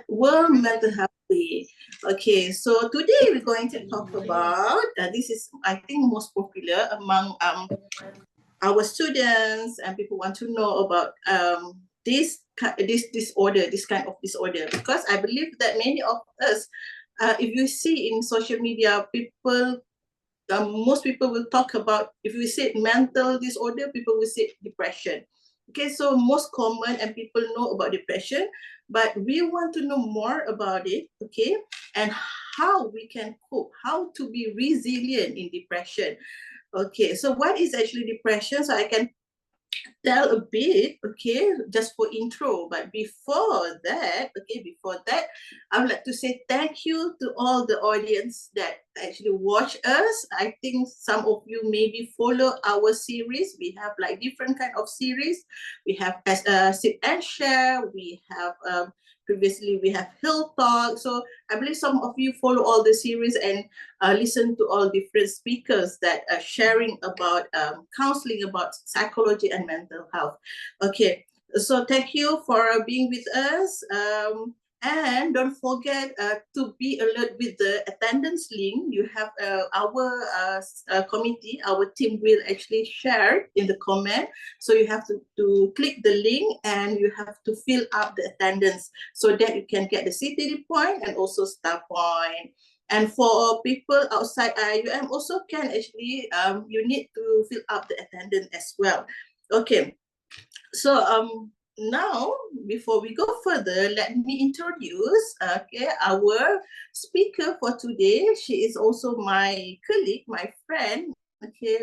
World Mental Health Day. Okay, so today we're going to talk about, this is, I think, most popular among our students, and people want to know about this disorder, this kind of disorder, because I believe that many of us, if you see in social media, people, most people will talk about, if we say mental disorder, people will say depression. Okay, so most common and people know about depression, but we want to know more about it, okay, and how we can cope, how to be resilient in depression. Okay, so what is actually depression? So I can tell a bit, okay, just for intro. But before that, I would like to say thank you to all the audience that actually watch us. I think some of you maybe follow our series. We have like different kind of series. We have Sit and Share. We have previously we have Hill Talk. So I believe some of you follow all the series and listen to all different speakers that are sharing about counseling, about psychology and mental health. Okay, so thank you for being with us. And don't forget to be alert with the attendance link. You have our committee, our team will actually share in the comment. So you have to click the link and you have to fill up the attendance so that you can get the CTD point and also star point. And for people outside IUM also can actually, you need to fill up the attendance as well. Okay, so now before we go further, let me introduce our speaker for today. She is also my colleague, my friend. Okay,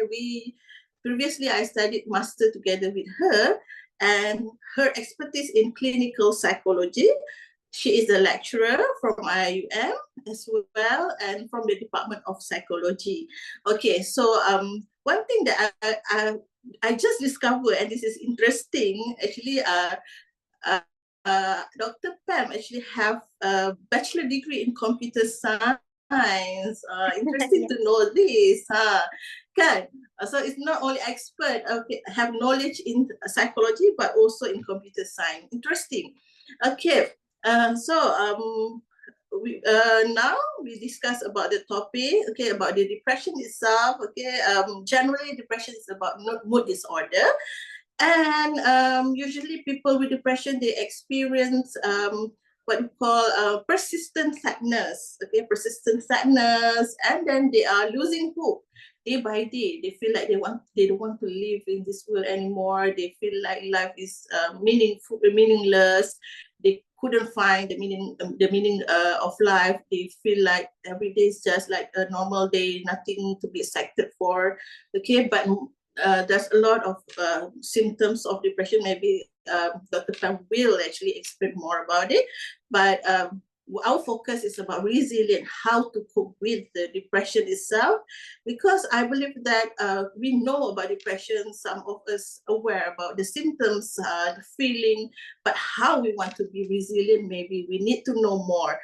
previously I studied master together with her, and her expertise in clinical psychology. She is a lecturer from IUM as well, and from the Department of Psychology. Okay, so one thing that I just discovered, and this is interesting, actually, Dr. Pam actually have a bachelor degree in computer science. Interesting to know this. Kan? So it's not only expert, have knowledge in psychology, but also in computer science. Interesting. Okay, now we discuss about the topic, okay, about the depression itself. Okay, generally depression is about mood disorder, and usually people with depression, they experience what we call persistent sadness. Okay, persistent sadness, and then they are losing hope day by day. They feel like they don't want to live in this world anymore. They feel like life is meaningless. They couldn't find the meaning of life. They feel like every day is just like a normal day, nothing to be excited for. Okay, but there's a lot of symptoms of depression. Maybe Dr. Pam will actually explain more about it. But our focus is about resilience, how to cope with the depression itself, because I believe that we know about depression, some of us aware about the symptoms, the feeling, but how we want to be resilient, maybe we need to know more.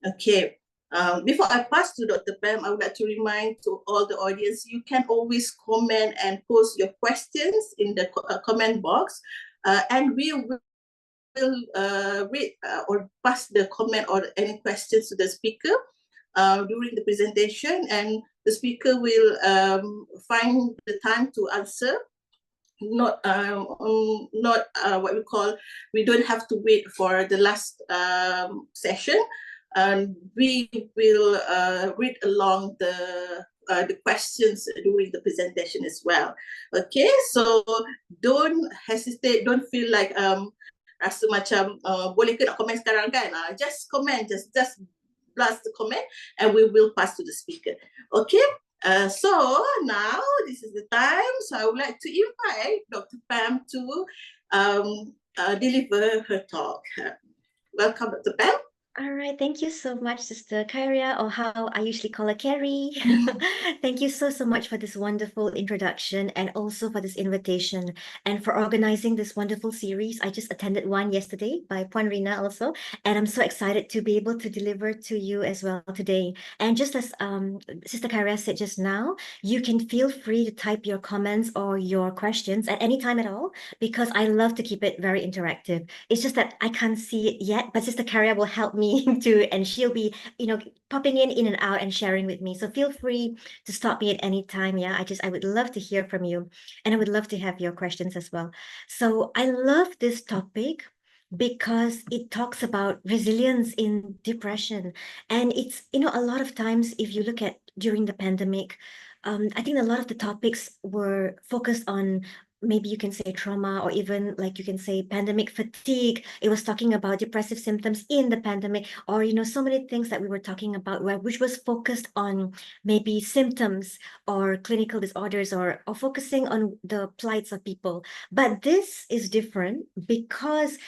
Okay. Before I pass to Dr. Pam, I would like to remind to all the audience, you can always comment and post your questions in the comment box, and we will read or pass the comment or any questions to the speaker during the presentation, and the speaker will find the time to answer. Not what we call, we don't have to wait for the last session, and we will read along the questions during the presentation as well. Okay, so don't hesitate, don't feel like rasa macam boleh ke nak komen sekarang kan, just comment, just blast the comment and we will pass to the speaker. Okay, so now this is the time, so I would like to invite Dr. Pam to deliver her talk. Welcome, Dr. Pam. All right, thank you so much, Sister Khairiah, or how I usually call her Carrie. Thank you so much for this wonderful introduction and also for this invitation and for organizing this wonderful series. I just attended one yesterday by Puan Rina also, and I'm so excited to be able to deliver to you as well today. And just as Sister Khairiah said just now, you can feel free to type your comments or your questions at any time at all, because I love to keep it very interactive. It's just that I can't see it yet, but Sister Khairiah will help me to, and she'll be, popping in and out and sharing with me. So feel free to stop me at any time. Yeah, I would love to hear from you, and I would love to have your questions as well. So I love this topic because it talks about resilience in depression. And it's, a lot of times, if you look at during the pandemic, I think a lot of the topics were focused on, maybe you can say trauma, or even like you can say pandemic fatigue. It was talking about depressive symptoms in the pandemic, or so many things that we were talking about which was focused on maybe symptoms or clinical disorders, or focusing on the plights of people. But this is different because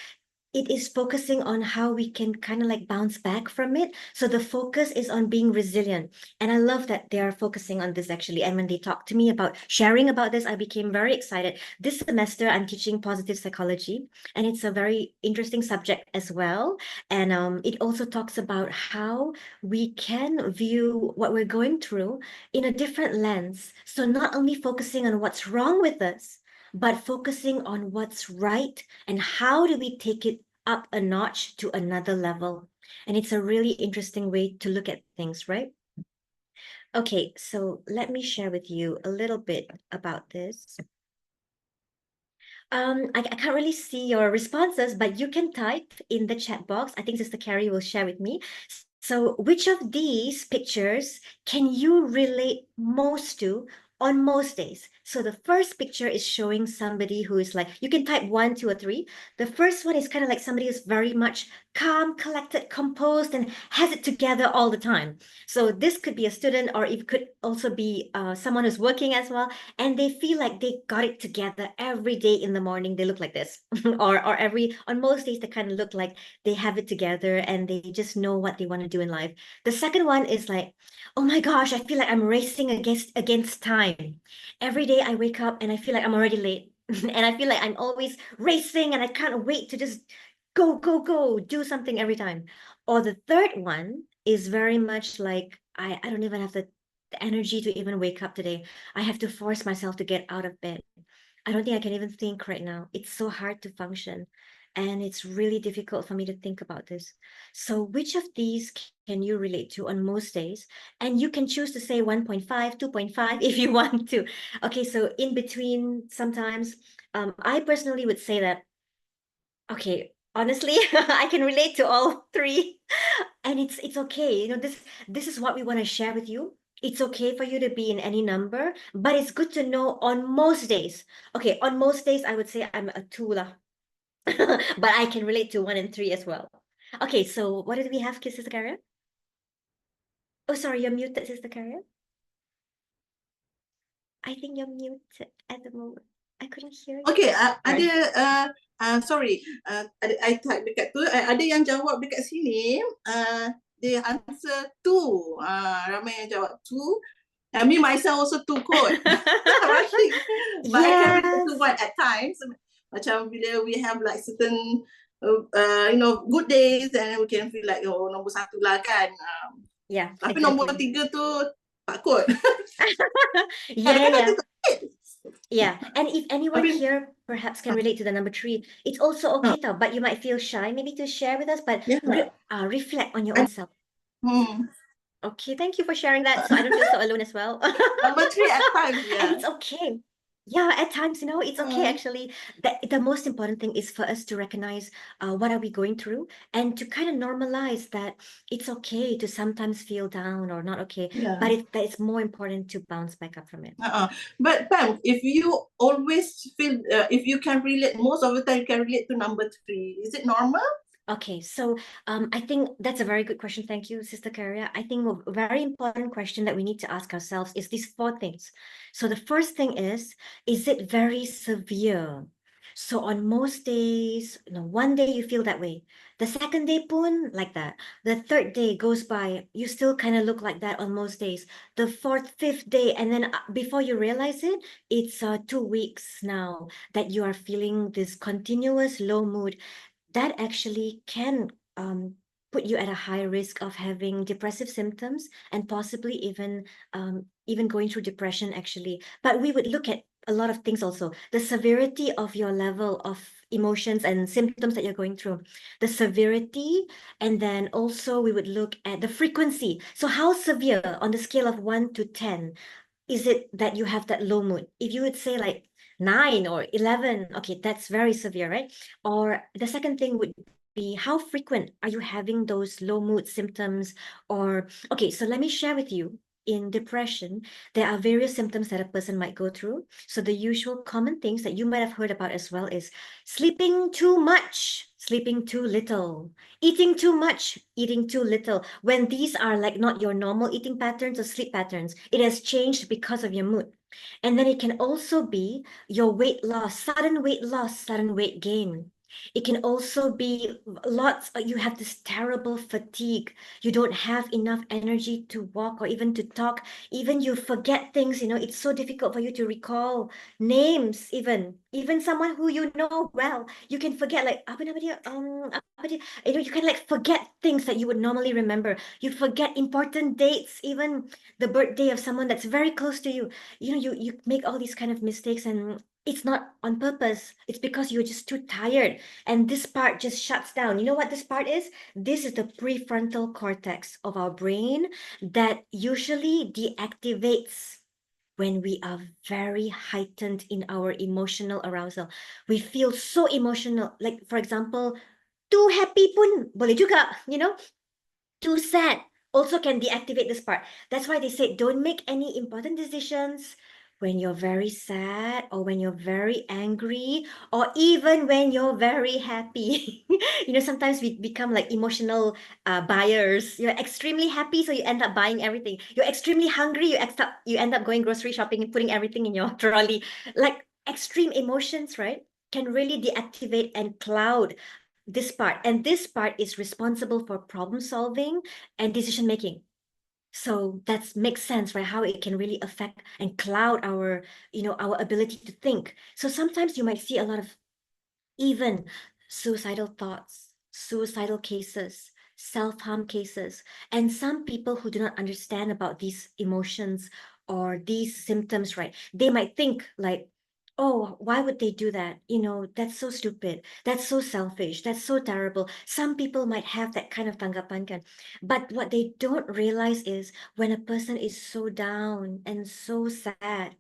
it is focusing on how we can kind of like bounce back from it. So the focus is on being resilient. And I love that they are focusing on this actually. And when they talked to me about sharing about this, I became very excited. This semester, I'm teaching positive psychology, and it's a very interesting subject as well. And it also talks about how we can view what we're going through in a different lens. So not only focusing on what's wrong with us, but focusing on what's right and how do we take it up a notch to another level. And it's a really interesting way to look at things, right? Okay, so let me share with you a little bit about this. I can't really see your responses, but you can type in the chat box. I think Sister Carrie will share with me. So which of these pictures can you relate most to on most days? So the first picture is showing somebody who is like, you can type 1, 2, or 3. The first one is kind of like somebody who's very much calm, collected, composed, and has it together all the time. So this could be a student, or it could also be someone who's working as well, and they feel like they got it together every day. In the morning they look like this or on most days they kind of look like they have it together and they just know what they want to do in life. The second one is like, oh my gosh, I feel like I'm racing against time. Every day I wake up and I feel like I'm already late and I feel like I'm always racing and I can't wait to just go do something every time. Or the third one is very much like, I don't even have the energy to even wake up today. I have to force myself to get out of bed. I don't think I can even think right now. It's so hard to function. And it's really difficult for me to think about this. So which of these can you relate to on most days? And you can choose to say 1.5, 2.5 if you want to. Okay, so in between sometimes, I personally would say that, okay, honestly, I can relate to all three. And it's okay. This is what we want to share with you. It's okay for you to be in any number, but it's good to know on most days. Okay, on most days, I would say I'm a 2 lah. But I can relate to 1 and 3 as well. Okay, so what did we have, Sister Khairiah? Oh, sorry, you're muted, Sister Khairiah. I think you're muted at the moment. I couldn't hear you. Okay, Sorry. sorry, I type dekat tu, ada yang jawab dekat sini, they answer 2. Ramai yang jawab 2. Me myself also 2 kot. Rushing. But I can relate to 1 at times. Macam bila we have like certain good days, and we can feel like nombor 1 lah kan. Yeah. Tapi nombor 3 tu takut. Yeah. Yeah, and if anyone here perhaps can relate to the number 3, it's also okay though, but you might feel shy maybe to share with us, but reflect on your own self. Okay, thank you for sharing that, so I don't feel so alone as well. Number 3 at times, yeah. And it's okay. Yeah, at times, it's okay actually. The most important thing is for us to recognize what are we going through, and to kind of normalize that it's okay to sometimes feel down or not okay, but it's more important to bounce back up from it. But Pam, if you always feel, if you can relate, most of the time you can relate to number 3, is it normal? Okay, so I think that's a very good question. Thank you, Sister Khairiah. I think a very important question that we need to ask ourselves is these 4 things. So the first thing is it very severe? So on most days, one day you feel that way. The second day pun like that. The third day goes by, you still kind of look like that on most days. The fourth, fifth day, and then before you realize it, it's 2 weeks now that you are feeling this continuous low mood. That actually can put you at a high risk of having depressive symptoms and possibly even going through depression actually. But we would look at a lot of things also. The severity of your level of emotions and symptoms that you're going through, the severity, and then also we would look at the frequency. So how severe on the scale of 1 to 10 is it that you have that low mood? If you would say like 9 or 11, okay, that's very severe, right? Or the second thing would be how frequent are you having those low mood symptoms? Or, okay, so let me share with you. In depression, there are various symptoms that a person might go through. So the usual common things that you might have heard about as well is sleeping too much, sleeping too little, eating too much, eating too little. When these are like not your normal eating patterns or sleep patterns, it has changed because of your mood. And then it can also be your weight loss, sudden weight gain. It can also be lots, you have this terrible fatigue. You don't have enough energy to walk or even to talk. Even you forget things, it's so difficult for you to recall names, even someone who you know well. You can forget like, apa nama dia? Apa dia? You can like forget things that you would normally remember. You forget important dates, even the birthday of someone that's very close to you. You make all these kind of mistakes and it's not on purpose. It's because you're just too tired and this part just shuts down. You know what this part is? This is the prefrontal cortex of our brain that usually deactivates when we are very heightened in our emotional arousal. We feel so emotional. Like for example, too happy pun boleh juga, too sad also can deactivate this part. That's why they say don't make any important decisions when you're very sad or when you're very angry or even when you're very happy. Sometimes we become like emotional buyers. You're extremely happy, so you end up buying everything. You're extremely hungry, you end up going grocery shopping and putting everything in your trolley. Like extreme emotions, right, can really deactivate and cloud this part, and this part is responsible for problem solving and decision making. So that makes sense, right? How it can really affect and cloud our ability to think. So sometimes you might see a lot of even suicidal thoughts, suicidal cases, self-harm cases, and some people who do not understand about these emotions or these symptoms, right? They might think like, oh, why would they do that? That's so stupid. That's so selfish. That's so terrible. Some people might have that kind of tanggapan kan. But what they don't realize is when a person is so down and so sad,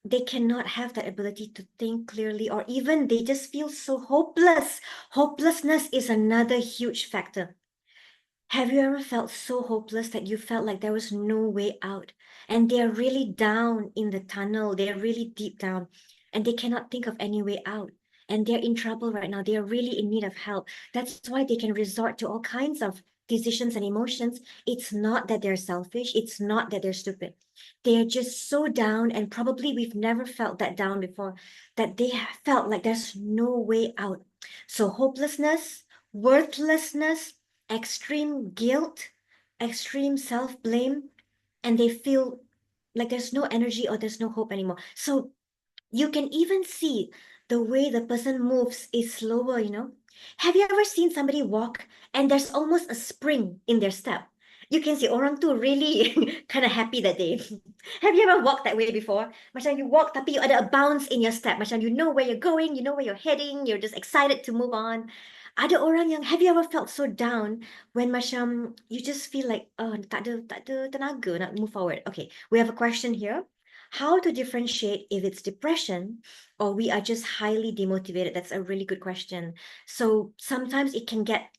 they cannot have that ability to think clearly, or even they just feel so hopeless. Hopelessness is another huge factor. Have you ever felt so hopeless that you felt like there was no way out? And they're really down in the tunnel, they're really deep down, and they cannot think of any way out. And they're in trouble right now. They're really in need of help. That's why they can resort to all kinds of decisions and emotions. It's not that they're selfish, it's not that they're stupid. They're just so down, and probably we've never felt that down before, that they have felt like there's no way out. So, hopelessness, worthlessness, extreme guilt, extreme self-blame, and they feel like there's no energy or there's no hope anymore. So you can even see the way the person moves is slower. Have you ever seen somebody walk and there's almost a spring in their step? You can see orang tu really kind of happy that day. Have you ever walked that way before? Macam you walk tapi you ada a bounce in your step. Macam you know where you're going, you know where you're heading, you're just excited to move on. Ada orang yang, have you ever felt so down when macam you just feel like, oh, tak ada tenaga nak move forward? Okay, we have a question here. How to differentiate if it's depression or we are just highly demotivated? That's a really good question. So sometimes it can get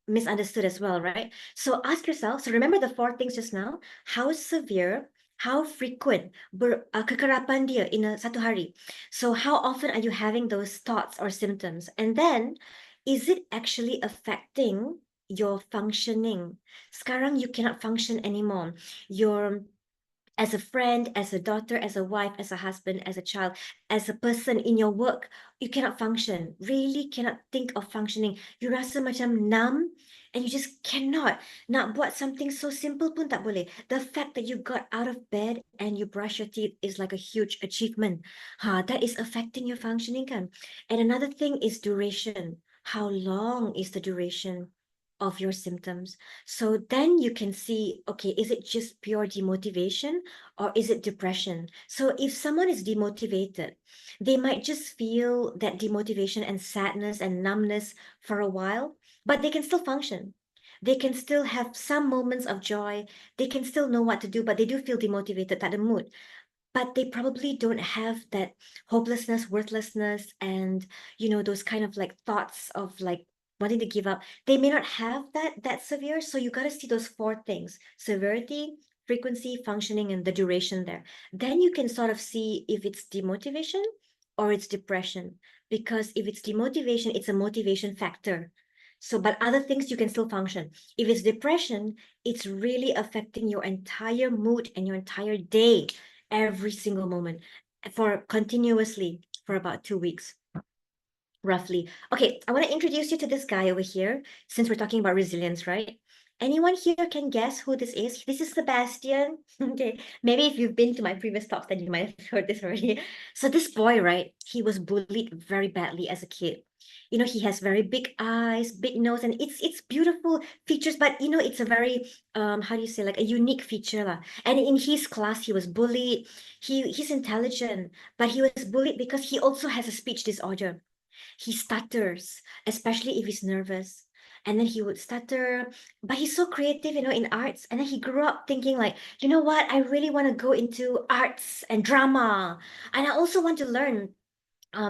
misunderstood as well, right? So ask yourself, so remember the 4 things just now, how severe, how frequent kekerapan dia in satu hari. So how often are you having those thoughts or symptoms? And then, is it actually affecting your functioning? Sekarang you cannot function anymore. Your as a friend, as a daughter, as a wife, as a husband, as a child, as a person in your work, you cannot function. Really cannot think of functioning. You rasa macam numb and you just cannot. Nak buat something so simple pun tak boleh. The fact that you got out of bed and you brush your teeth is like a huge achievement. That is affecting your functioning kan. And another thing is duration. How long is the duration of your symptoms? So then you can see, okay, is it just pure demotivation or is it depression? So if someone is demotivated, they might just feel that demotivation and sadness and numbness for a while, but they can still function. They can still have some moments of joy. They can still know what to do, but they do feel demotivated, tak ada mood. But they probably don't have that hopelessness, worthlessness, and those kind of like thoughts of like wanting to give up. They may not have that severe. So you got to see those four things: severity, frequency, functioning, and the duration there. Then you can sort of see if it's demotivation or it's depression. Because if it's demotivation, it's a motivation factor. So, but other things you can still function. If it's depression, it's really affecting your entire mood and your entire day, every single moment, for continuously for about 2 weeks, roughly. Okay, I want to introduce you to this guy over here, since we're talking about resilience, right? Anyone here can guess who this is? This is Sebastian. Okay, maybe if you've been to my previous talks, then you might have heard this already. So this boy, right, he was bullied very badly as a kid. He has very big eyes, big nose, and it's beautiful features, but it's a very how do you say, like a unique feature lah. And in his class, he was bullied. He's intelligent, but he was bullied because he also has a speech disorder. He stutters, especially if he's nervous. And then he would stutter, but he's so creative, in arts. And then he grew up thinking like, you know what? I really want to go into arts and drama. And I also want to learn.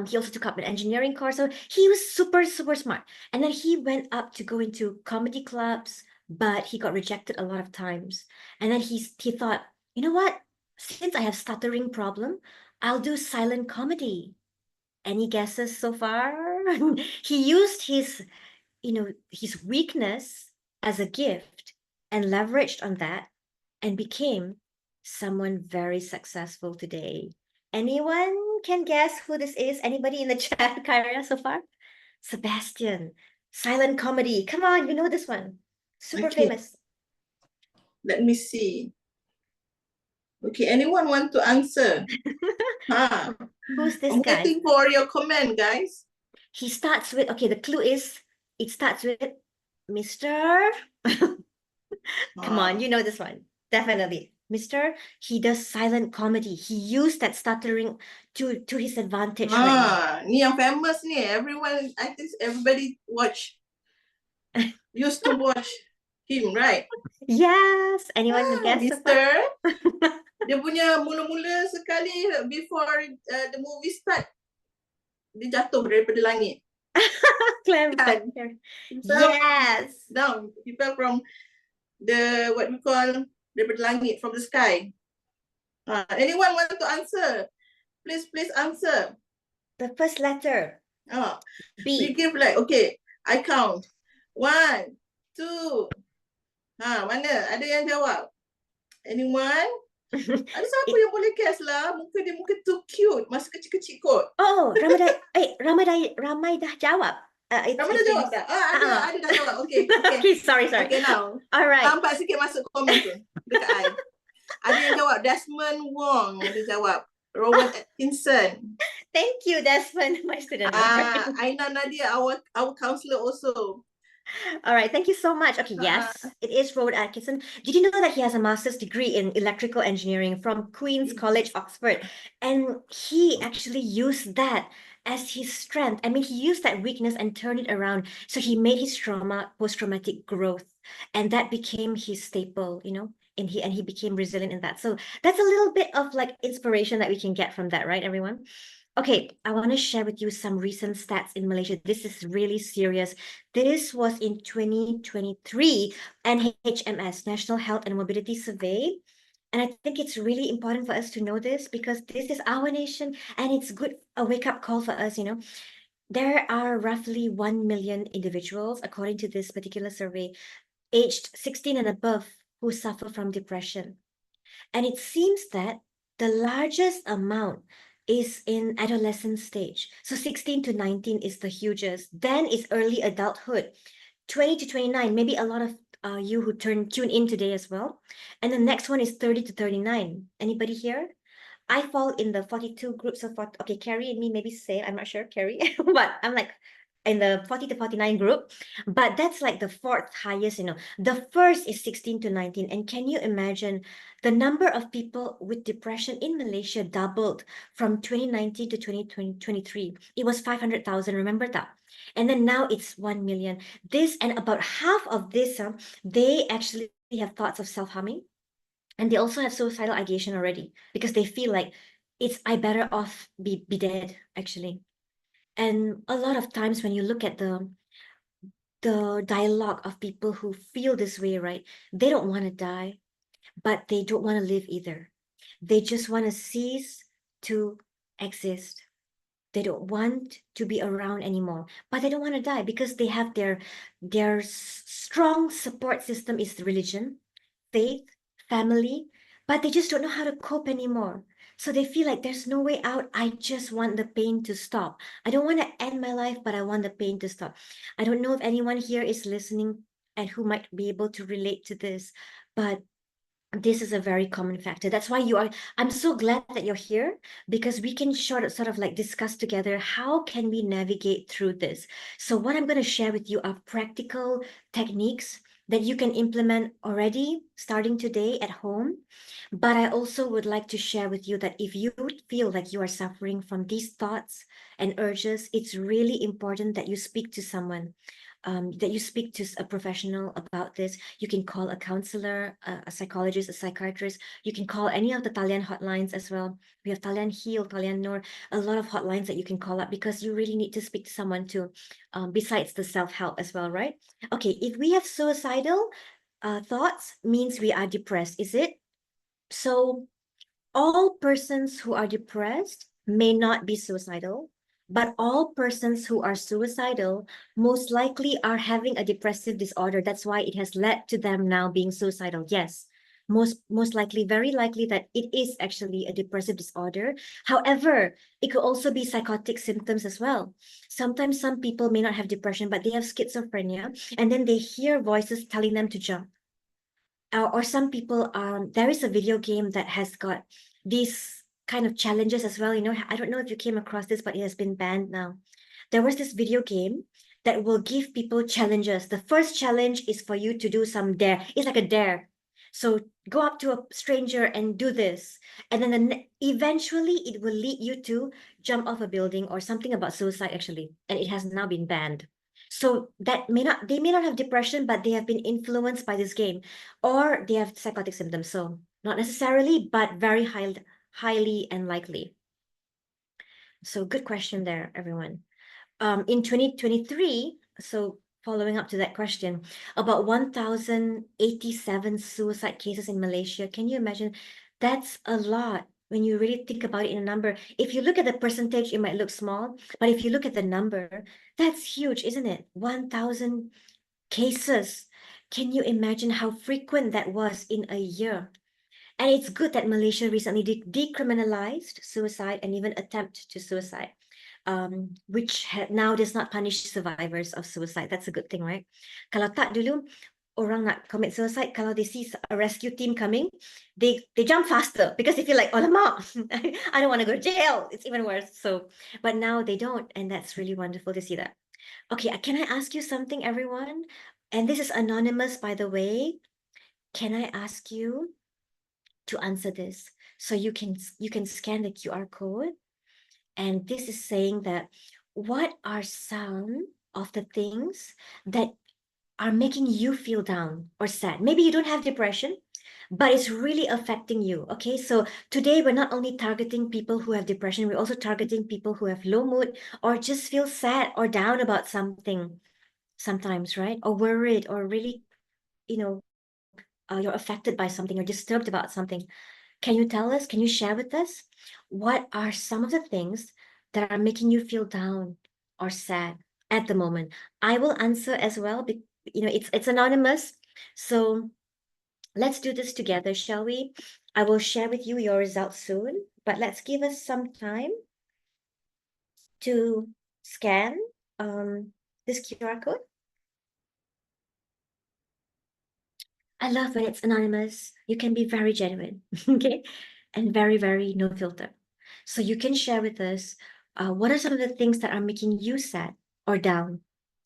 He also took up an engineering course. So he was super, super smart. And then he went up to go into comedy clubs, but he got rejected a lot of times. And then he thought, you know what? Since I have stuttering problem, I'll do silent comedy. Any guesses so far? He used his weakness as a gift and leveraged on that and became someone very successful today. Anyone can guess who this is? Anybody in the chat, Khairiah, so far? Sebastian, silent comedy. Come on, you know this one. Super Okay. famous. Let me see. Okay, anyone want to answer? Who's this I'm guy? waiting for your comment, guys. He starts with, okay, the clue is, it starts with Mr. Come on, you know this one. Definitely. Mr. He does silent comedy. He used that stuttering to his advantage right now. Ni yang famous ni. Everyone, I think everybody used to watch him, right? Yes. Anyone can guess so far? Mr. Dia punya mula-mula sekali before the movie start, dia jatuh daripada langit. Clever. Yes. Down. He fell from the, what we call, daripada langit, from the sky. Anyone want to answer? Please answer. The first letter. B. We give like, okay, I count. 1, 2. Mana? Ada yang jawab? Anyone? Ada siapa yang boleh guess lah? Muka dia too cute. Masa kecil-kecil kot. Oh, Ramai dah jawab. Ramai dah jawab tak? Ada dah jawab. Okay. Okay, sorry. Okay, now. Alright. Nampak sikit masuk komen tu. Dekat I. Ada yang jawab. Desmond Wong ada jawab. Rowan Atkinson. Thank you, Desmond, my student. Aina Nadia, our counselor also. All right, thank you so much. Okay, yes, it is Rowan Atkinson. Did you know that he has a master's degree in electrical engineering from Queen's College, Oxford? And he actually used that as his strength. I mean, he used that weakness and turned it around. So he made his post-traumatic growth, and that became his staple, and he became resilient in that. So that's a little bit of like inspiration that we can get from that, right, everyone? Okay, I want to share with you some recent stats in Malaysia. This is really serious. This was in 2023 NHMS, National Health and Mobility Survey. And I think it's really important for us to know this because this is our nation and it's a wake-up call for us, There are roughly 1 million individuals, according to this particular survey, aged 16 and above who suffer from depression. And it seems that the largest amount is in adolescent stage. So 16 to 19 is the hugest. Then is early adulthood. 20 to 29, maybe a lot of you who tune in today as well. And the next one is 30 to 39. Anybody here? I fall in the 42 groups of, okay, Carrie and me maybe say, I'm not sure, Carrie, but I'm like in the 40 to 49 group, but that's like the fourth highest, The first is 16 to 19. And can you imagine the number of people with depression in Malaysia doubled from 2019 to 2023? It was 500,000, remember that? And then now it's 1 million. This, and about half of this, they actually have thoughts of self-harming. And they also have suicidal ideation already because they feel like I better off be dead, actually. And a lot of times when you look at the dialogue of people who feel this way, right? They don't want to die, but they don't want to live either. They just want to cease to exist. They don't want to be around anymore, but they don't want to die because they have their strong support system is religion, faith, family, but they just don't know how to cope anymore. So they feel like there's no way out. I just want the pain to stop. I don't want to end my life, but I want the pain to stop. I don't know if anyone here is listening and who might be able to relate to this, but this is a very common factor. That's why I'm so glad that you're here, because we can sort of like discuss together how can we navigate through this. So what I'm going to share with you are practical techniques that you can implement already starting today at home. But I also would like to share with you that if you feel like you are suffering from these thoughts and urges, it's really important that you speak to someone. That you speak to a professional about this. You can call a counselor, a psychologist, a psychiatrist. You can call any of the Talian hotlines as well. We have Talian Heal, Talian Nur, a lot of hotlines that you can call up because you really need to speak to someone too, besides the self-help as well, right? Okay, if we have suicidal thoughts, means we are depressed, is it? So all persons who are depressed may not be suicidal, but all persons who are suicidal most likely are having a depressive disorder. That's why it has led to them now being suicidal. Yes, most likely, very likely that it is actually a depressive disorder. However, it could also be psychotic symptoms as well. Sometimes some people may not have depression, but they have schizophrenia, and then they hear voices telling them to jump. Or some people, there is a video game that has got these kind of challenges as well. I don't know if you came across this, but it has been banned now. There was this video game that will give people challenges. The first challenge is for you to do some dare. It's like a dare. So go up to a stranger and do this. And then eventually it will lead you to jump off a building or something about suicide, actually. And it has now been banned. So they may not have depression, but they have been influenced by this game, or they have psychotic symptoms. So not necessarily, but very highly and likely. So good question there, everyone. In 2023, so following up to that question, about 1,087 suicide cases in Malaysia. Can you imagine? That's a lot when you really think about it in a number. If you look at the percentage, it might look small, but if you look at the number, that's huge, isn't it? 1,000 cases. Can you imagine how frequent that was in a year? And it's good that Malaysia recently decriminalized suicide and even attempt to suicide, which now does not punish survivors of suicide. That's a good thing, right? Kalau tak dulu, orang nak commit suicide, kalau they see a rescue team coming, they jump faster because they feel like, oh, lama, I don't want to go to jail. It's even worse. So, but now they don't, and that's really wonderful to see that. Okay, can I ask you something, everyone? And this is anonymous, by the way. Can I ask you to answer this? So you can scan the QR code, and this is saying that what are some of the things that are making you feel down or sad? Maybe you don't have depression, but it's really affecting you. Okay, so today we're not only targeting people who have depression, we're also targeting people who have low mood or just feel sad or down about something sometimes, right? Or worried, or really, you're affected by something or disturbed about something. Can you tell us, can you share with us, what are some of the things that are making you feel down or sad at the moment? I will answer as well, it's anonymous. So let's do this together, shall we? I will share with you your results soon, but let's give us some time to scan this QR code. I love when it's anonymous. You can be very genuine, okay? And very, very no filter. So you can share with us what are some of the things that are making you sad or down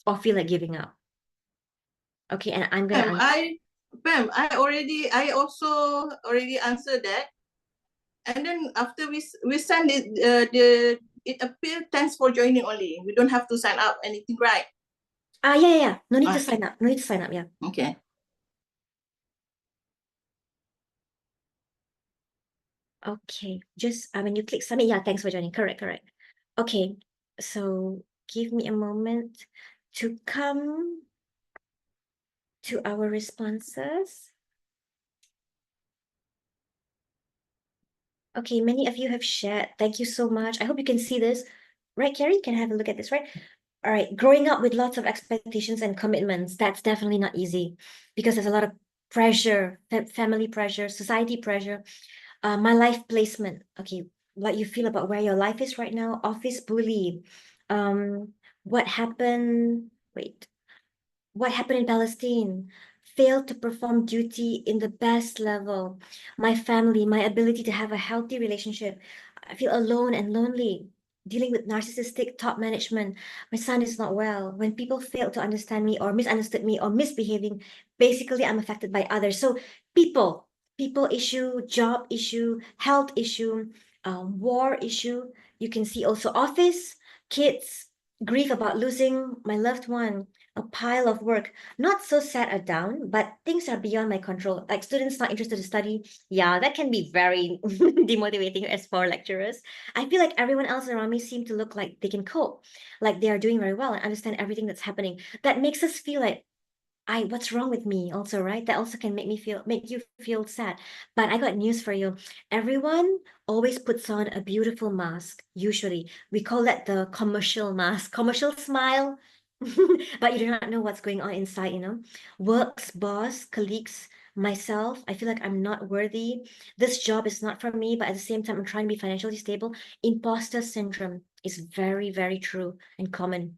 or feel like giving up? Okay, and I'm gonna Pam, I also already answered that. And then after we send it, it appears thanks for joining only. We don't have to sign up anything, right? Yeah. No need to sign up. No need to sign up, yeah. Okay. Okay, just when you click submit, yeah, thanks for joining. Correct. Okay, so give me a moment to come to our responses. Okay, many of you have shared. Thank you so much. I hope you can see this. Right, Carrie? Can I have a look at this, right? All right, growing up with lots of expectations and commitments, that's definitely not easy because there's a lot of pressure, family pressure, society pressure. My life placement. Okay, what you feel about where your life is right now, office bully. What happened? Wait, what happened in Palestine? Failed to perform duty in the best level. My family, my ability to have a healthy relationship. I feel alone and lonely. Dealing with narcissistic top management. My son is not well. When people fail to understand me or misunderstood me or misbehaving, basically I'm affected by others. So people issue, job issue, health issue, war issue. You can see also office, kids, grief about losing my loved one, a pile of work. Not so sad or down, but things are beyond my control. Like students not interested to study. Yeah, that can be very demotivating as for lecturers. I feel like everyone else around me seem to look like they can cope, like they are doing very well and understand everything that's happening. That makes us feel like what's wrong with me also, right? That also can make you feel sad. But I got news for you. Everyone always puts on a beautiful mask. Usually, we call that the commercial mask, commercial smile. But you do not know what's going on inside, you know? Works, boss, colleagues, myself, I feel like I'm not worthy. This job is not for me, but at the same time, I'm trying to be financially stable. Imposter syndrome is very, very true and common.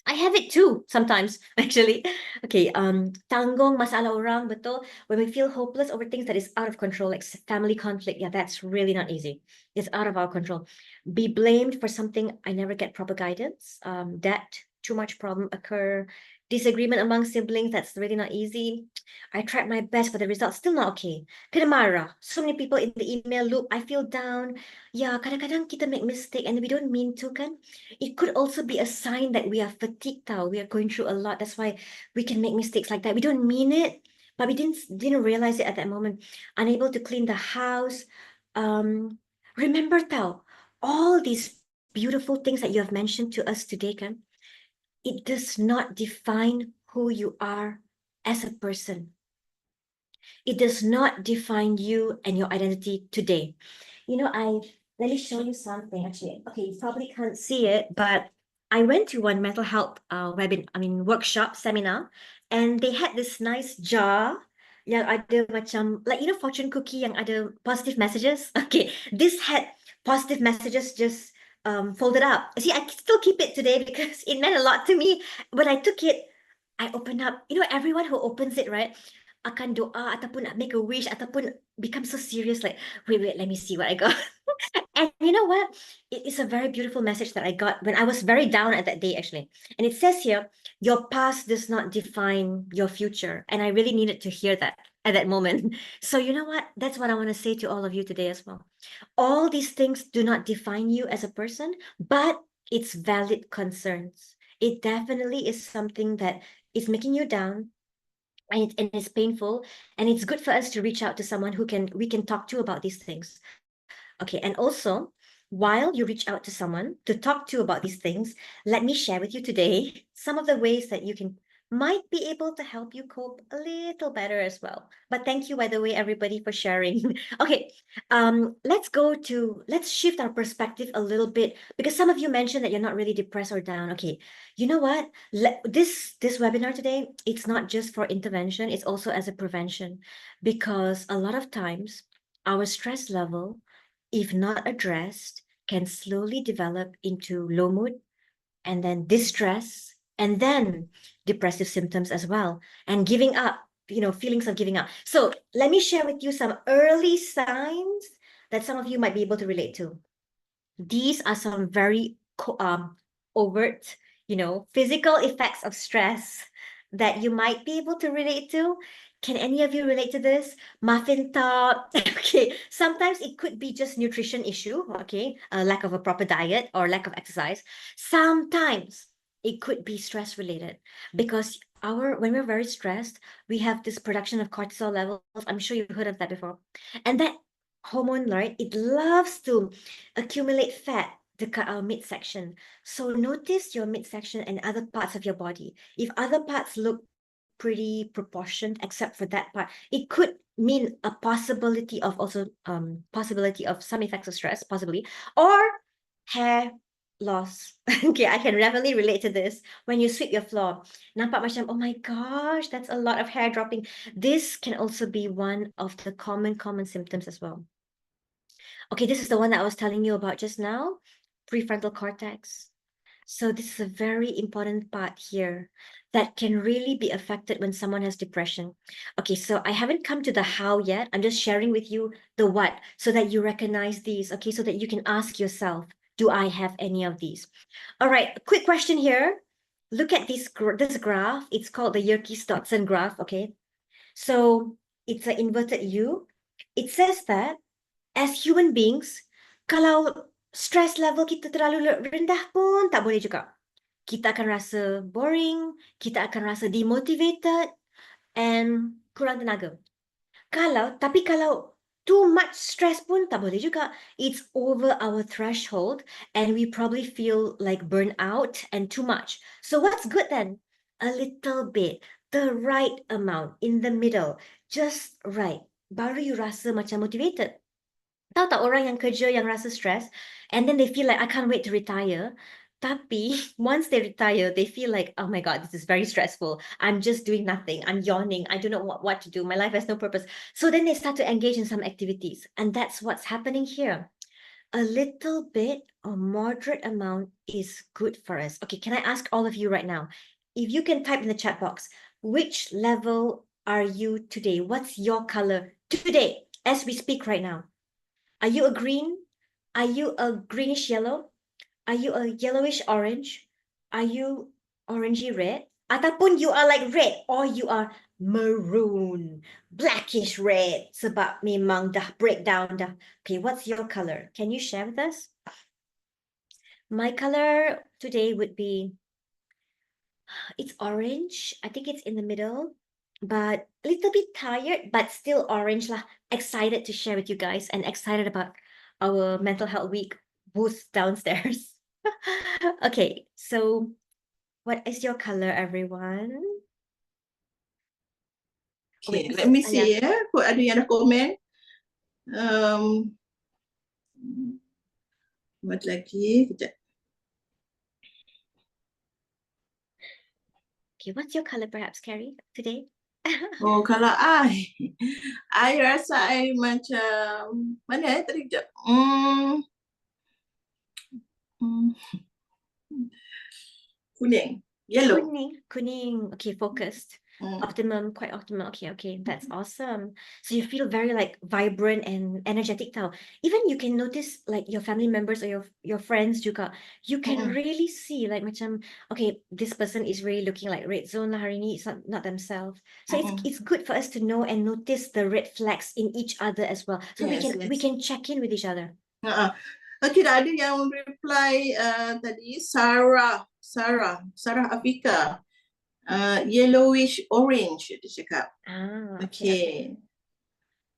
I have it too sometimes, actually. Okay, tanggung masalah orang, betul. When we feel hopeless over things that is out of control, like family conflict, yeah, that's really not easy. It's out of our control. Be blamed for something I never get proper guidance. That too much problem occur. Disagreement among siblings, that's really not easy. I tried my best, but the result's still not okay. Kena marah. So many people in the email loop. I feel down. Yeah, kadang-kadang kita make mistake and we don't mean to, kan? It could also be a sign that we are fatigued now. We are going through a lot. That's why we can make mistakes like that. We don't mean it, but we didn't realize it at that moment. Unable to clean the house. Remember tau, all these beautiful things that you have mentioned to us today, kan? It does not define who you are as a person. It does not define you and your identity today. You know, let me show you something actually. Okay, you probably can't see it, but I went to one mental health workshop seminar, and they had this nice jar yang ada macam like fortune cookie yang ada positive messages. Okay, this had positive messages just folded up. See, I still keep it today because it meant a lot to me. When I took it, I opened up. You know, everyone who opens it, right, akan doa ataupun nak make a wish ataupun become so serious like, wait, let me see what I got. And you know what? It is a very beautiful message that I got when I was very down at that day, actually. And it says here, your past does not define your future. And I really needed to hear that at that moment. So you know what? That's what I want to say to all of you today as well. All these things do not define you as a person, but it's valid concerns. It definitely is something that is making you down, and it's painful, and it's good for us to reach out to someone who we can talk to about these things. Okay, and also, while you reach out to someone to talk to about these things, let me share with you today some of the ways that you can might be able to help you cope a little better as well. But thank you, by the way, everybody, for sharing. Okay, let's shift our perspective a little bit, because some of you mentioned that you're not really depressed or down. Okay, you know what? This webinar today, it's not just for intervention, it's also as a prevention, because a lot of times our stress level, if not addressed, can slowly develop into low mood, and then distress, and then depressive symptoms as well, and giving up, feelings of giving up. So let me share with you some early signs that some of you might be able to relate to. These are some very overt, physical effects of stress that you might be able to relate to. Can any of you relate to this? Muffin top. Okay, sometimes it could be just nutrition issue, okay, a lack of a proper diet or lack of exercise. Sometimes it could be stress related, because when we're very stressed, we have this production of cortisol levels. I'm sure you've heard of that before. And that hormone, right, it loves to accumulate fat dekat our midsection. So notice your midsection and other parts of your body. If other parts look pretty proportioned except for that part, it could mean a possibility of some effects of stress, possibly, or hair loss. Okay, I can definitely relate to this. When you sweep your floor, nampak macam, oh my gosh, that's a lot of hair dropping. This can also be one of the common symptoms as well. Okay, this is the one that I was telling you about just now, prefrontal cortex. So this is a very important part here that can really be affected when someone has depression. Okay, so I haven't come to the how yet. I'm just sharing with you the what, so that you recognize these, okay, so that you can ask yourself, do I have any of these? All right, a quick question here. Look at this graph. It's called the KIRKHS graph, okay? So it's an inverted U. It says that as human beings, kalau stress level kita terlalu rendah pun tak boleh juga. Kita akan rasa boring, kita akan rasa demotivated, and kurang tenaga. Tapi kalau too much stress pun tak boleh juga. It's over our threshold, and we probably feel like burnout and too much. So what's good then? A little bit, the right amount, in the middle, just right. Baru you rasa macam motivated. Tahu tak orang yang kerja yang rasa stress, and then they feel like, I can't wait to retire. Tapi once they retire, they feel like, oh my God, this is very stressful. I'm just doing nothing. I'm yawning. I don't know what to do. My life has no purpose. So then they start to engage in some activities. And that's what's happening here. A little bit or moderate amount is good for us. Okay, can I ask all of you right now, if you can type in the chat box, which level are you today? What's your color today as we speak right now? Are you a green? Are you a greenish yellow? Are you a yellowish orange? Are you orangey red? Ataupun you are like red, or you are maroon, blackish red, sebab memang dah breakdown dah. Okay, what's your color? Can you share with us? My color today would be, it's orange. I think it's in the middle, but a little bit tired, but still orange lah. Excited to share with you guys, and excited about our mental health week booth downstairs. Okay, so what is your color, everyone? Okay, let me see ya. Kok ada yang dah komen. Buat lagi, kejap. Okay, what's your color perhaps, Carrie, today? Oh, kalau I rasa I macam, mana tadi kejap. Kuning, yellow. Kuning. Okay, focused. Optimum, quite optimum. Okay, that's awesome. So you feel very like vibrant and energetic now. Even you can notice like your family members or your friends juga. You can really see like macam, okay, this person is really looking like red zone lah hari ni. It's not themselves. So it's good for us to know and notice the red flags in each other as well. So we can check in with each other. Okay, dah ada yang reply tadi, Sarah Afika. Yellowish orange, dia cakap. Okay.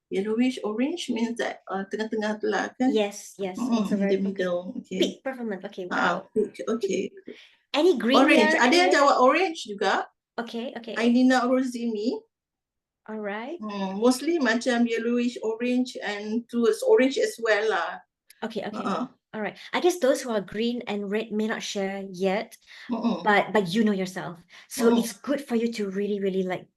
Yellowish orange means that tengah-tengah tu lah kan? Yes. Also very the middle. Okay. Peak performance. Okay, wow. Okay. Any green orange. here? Ada yang jawab orange juga. Okay, okay. Ainina Rosimi. All right. Mostly macam yellowish orange and towards orange as well lah. Okay, okay. All right. I guess those who are green and red may not share yet, but you know yourself. So it's good for you to really, really like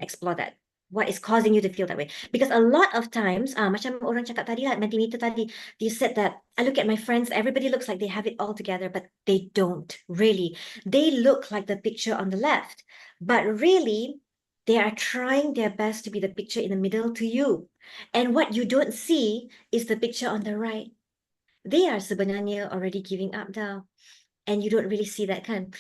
explore that. What is causing you to feel that way? Because a lot of times, macam orang cakap tadi lah, Mentimeter tadi, they said that I look at my friends, everybody looks like they have it all together, but they don't really. They look like the picture on the left, but really, they are trying their best to be the picture in the middle to you. And what you don't see is the picture on the right. They are sebenarnya already giving up now, and you don't really see that kan.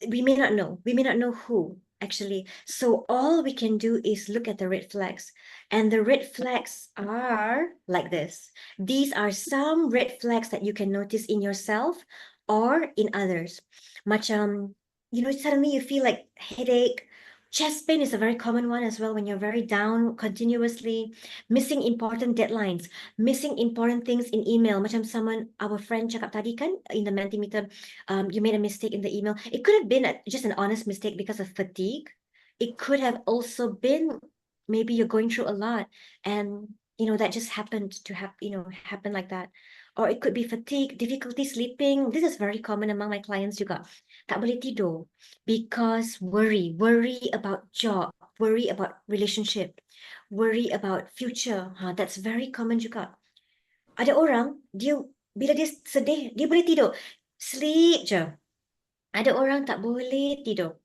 We may not know who actually. So all we can do is look at the red flags, and the red flags are like this. These are some red flags that you can notice in yourself or in others. Macam, suddenly you feel like headache. Chest pain is a very common one as well when you're very down continuously, missing important deadlines, missing important things in email. Macam our friend cakap tadi kan in the Mentimeter, you made a mistake in the email. It could have been just an honest mistake because of fatigue. It could have also been maybe you're going through a lot and that just happened to happen like that. Or it could be fatigue, difficulty sleeping. This is very common among my clients juga. Tak boleh tidur because worry about job, worry about relationship, worry about future. That's very common juga. Ada orang, bila dia sedih, dia boleh tidur. Sleep je. Ada orang tak boleh tidur.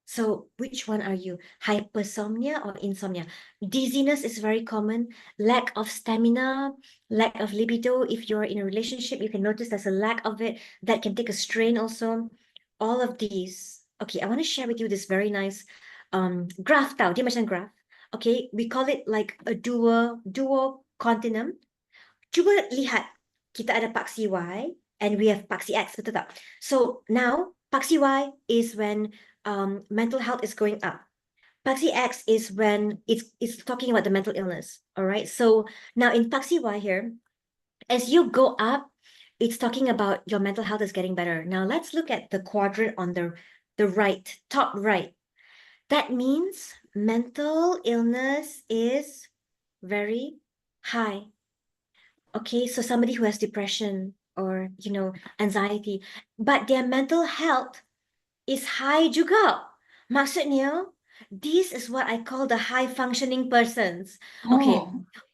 So, which one are you? Hypersomnia or insomnia? Dizziness is very common. Lack of stamina, lack of libido. If you're in a relationship, you can notice there's a lack of it. That can take a strain also. All of these. Okay, I want to share with you this very nice graph tau. Dia macam graph. Okay, we call it like a duo continuum. Cuba lihat, kita ada paksi Y and we have paksi X, betul tak? So now, paksi Y is when mental health is going up. Paksi X is when it's talking about the mental illness, all right? So now in paksi Y here, as you go up, it's talking about your mental health is getting better. Now let's look at the quadrant on the right, top right. That means mental illness is very high. Okay, so somebody who has depression or, anxiety, but their mental health is high juga. Maksudnya, this is what I call the high functioning persons. Okay,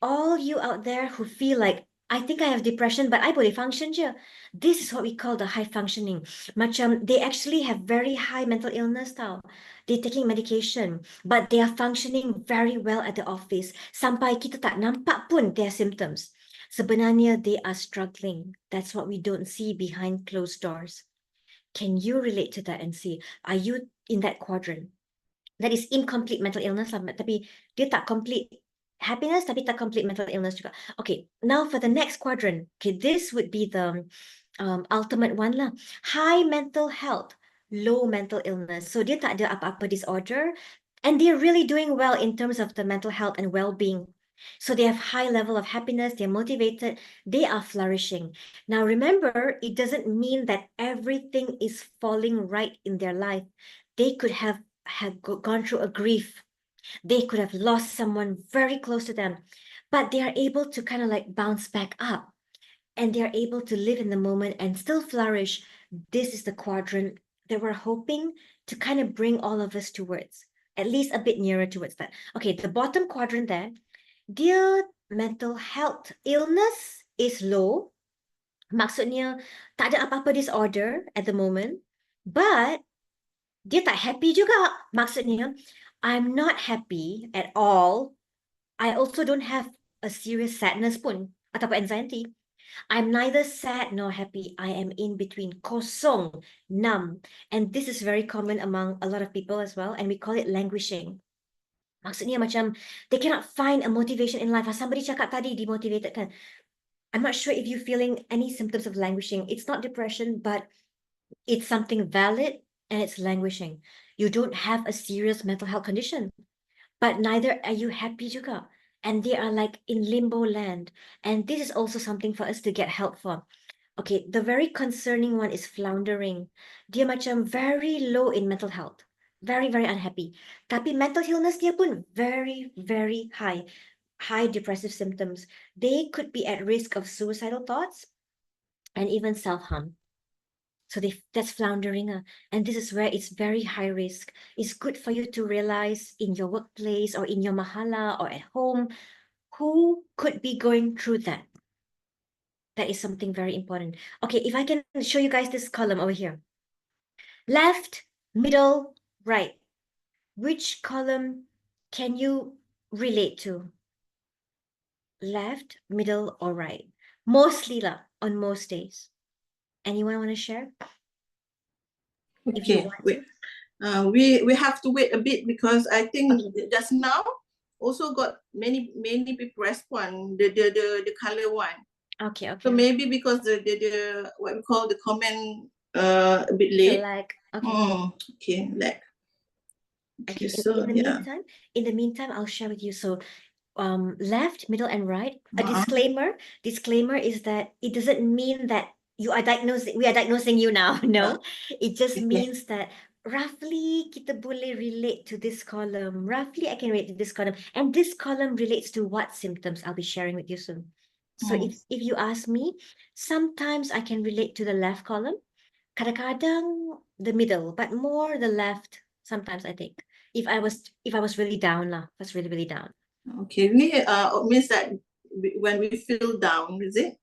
all you out there who feel like, I think I have depression, but I boleh function je. This is what we call the high functioning. Macam, they actually have very high mental illness tau. They're taking medication, but they are functioning very well at the office. Sampai kita tak nampak pun their symptoms. Sebenarnya, they are struggling. That's what we don't see behind closed doors. Can you relate to that and see? Are you in that quadrant? That is incomplete mental illness lah, tapi dia tak complete happiness, tapi tak complete mental illness juga. Okay, now for the next quadrant. Okay, this would be the ultimate one lah. High mental health, low mental illness. So dia tak ada apa-apa disorder, and they're really doing well in terms of the mental health and well-being. So they have high level of happiness, they're motivated, they are flourishing. Now remember, it doesn't mean that everything is falling right in their life. They could have gone through a grief. They could have lost someone very close to them, but they are able to kind of like bounce back up and they are able to live in the moment and still flourish. This is the quadrant that we're hoping to kind of bring all of us towards, at least a bit nearer towards that. Okay, the bottom quadrant there, their mental health illness is low. Maksudnya, tak ada apa-apa disorder at the moment, but dia tak happy juga. Maksudnya, I'm not happy at all. I also don't have a serious sadness pun ataupun anxiety. I'm neither sad nor happy. I am in between, kosong, numb. And this is very common among a lot of people as well, and we call it languishing. Maksudnya macam they cannot find a motivation in life. Somebody cakap tadi demotivated kan. I'm not sure if you're feeling any symptoms of languishing. It's not depression, but it's something valid and it's languishing. You don't have a serious mental health condition, but neither are you happy juga. And they are like in limbo land. And this is also something for us to get help for. Okay, the very concerning one is floundering. Dia macam very low in mental health. very, very unhappy. Tapi mental illness dia pun very, very high. High depressive symptoms. They could be at risk of suicidal thoughts and even self-harm. So that's floundering. And this is where it's very high risk. It's good for you to realize in your workplace or in your mahala or at home, who could be going through that. That is something very important. Okay, if I can show you guys this column over here. Left, middle, right. Which column can you relate to? Left, middle, or right? Mostly lah, on most days. Anyone want to share? If you Okay, want wait. to. We have to wait a bit because I think just now also got many people respond the color one. Okay, okay. So maybe because the what we call the comment a bit late. Like, okay. Okay, like. Okay, So in the meantime, I'll share with you. So left, middle, and right. A disclaimer is that it doesn't mean that we are diagnosing you now. No, it just means that roughly kita boleh relate to this column. Roughly I can relate to this column, and this column relates to what symptoms I'll be sharing with you soon. So if you ask me, sometimes I can relate to the left column, kadang-kadang the middle, but more the left sometimes, I think. If I was really down lah, was really down. Okay, means that when we feel down, is it?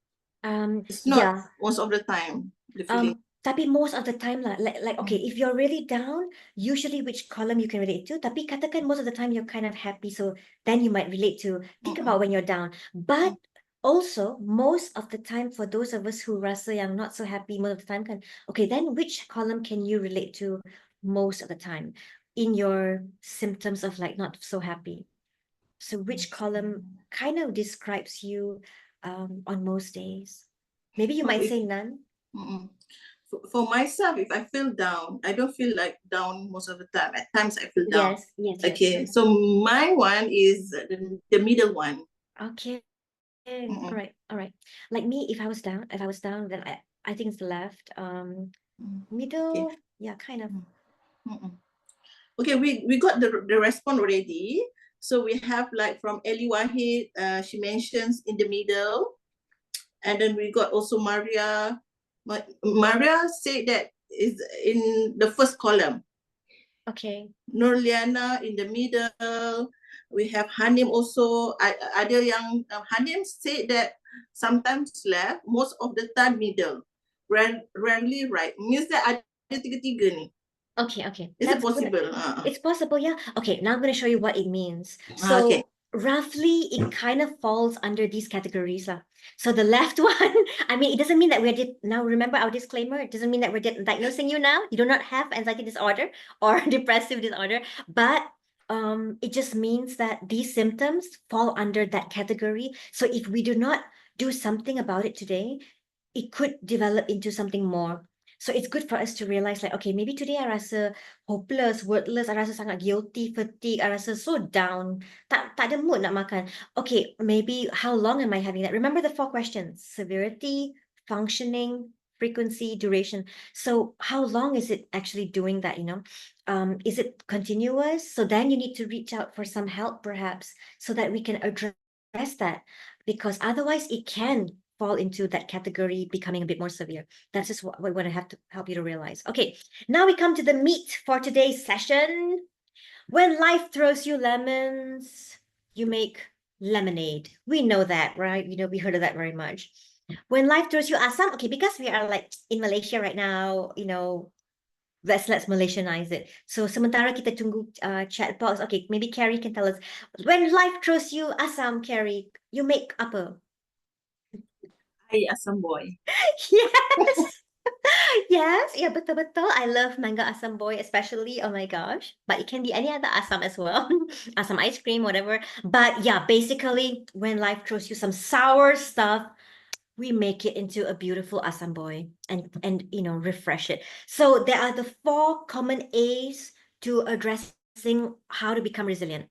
It's not Yeah. most of the time, the feeling. Tapi most of the time lah, like okay, if you're really down, usually which column you can relate to. Tapi katakan most of the time you're kind of happy, so then you might relate to. Think about when you're down. But also most of the time, for those of us who rasa yang not so happy most of the time kan, okay, then which column can you relate to most of the time in your symptoms of like not so happy? So which column kind of describes you on most days? Maybe you might say none. For myself, if I feel down, I don't feel like down most of the time. At times I feel down. Yes. Okay, so my one is the middle one. Okay. All right. Like me, if I was down, then I think it's the left. Middle, okay. Yeah, kind of. Okay, we got the response already. So we have like from Eli Wahid, she mentions in the middle. And then we got also Maria. Maria said that is in the first column. Okay. Nurliana in the middle. We have Hanim also. Ada yang Hanim said that sometimes left, most of the time middle, rarely right. Means that ada tiga-tiga ni. Okay. Is it possible? It's possible, yeah. Okay, now I'm going to show you what it means. So roughly, it kind of falls under these categories. So the left one, I mean, it doesn't mean that now remember our disclaimer, it doesn't mean that we're diagnosing you now. You do not have anxiety disorder or depressive disorder, but it just means that these symptoms fall under that category. So if we do not do something about it today, it could develop into something more. So it's good for us to realize like, okay, maybe today I rasa hopeless, wordless, I rasa sangat guilty, fatigue, I rasa so down, tak ada mood nak makan. Okay, maybe how long am I having that? Remember the 4 questions: severity, functioning, frequency, duration. So how long is it actually doing that, is it continuous? So then you need to reach out for some help perhaps so that we can address that, because otherwise it can fall into that category, becoming a bit more severe. That's just what we want to have to help you to realize. Okay, now we come to the meat for today's session. When life throws you lemons, you make lemonade. We know that, right? We heard of that very much. When life throws you asam, okay, because we are like in Malaysia right now, let's Malaysianize it. So sementara kita tunggu chat box. Okay, maybe Carrie can tell us. When life throws you asam, Carrie, you make apa? Hi, asam boy. Yes. Yes, yeah, betul. I love mango asam boy, especially. Oh my gosh. But it can be any other asam as well. Asam ice cream, whatever. But yeah, basically, when life throws you some sour stuff, we make it into a beautiful asam boy and refresh it. So there are the 4 common A's to addressing how to become resilient.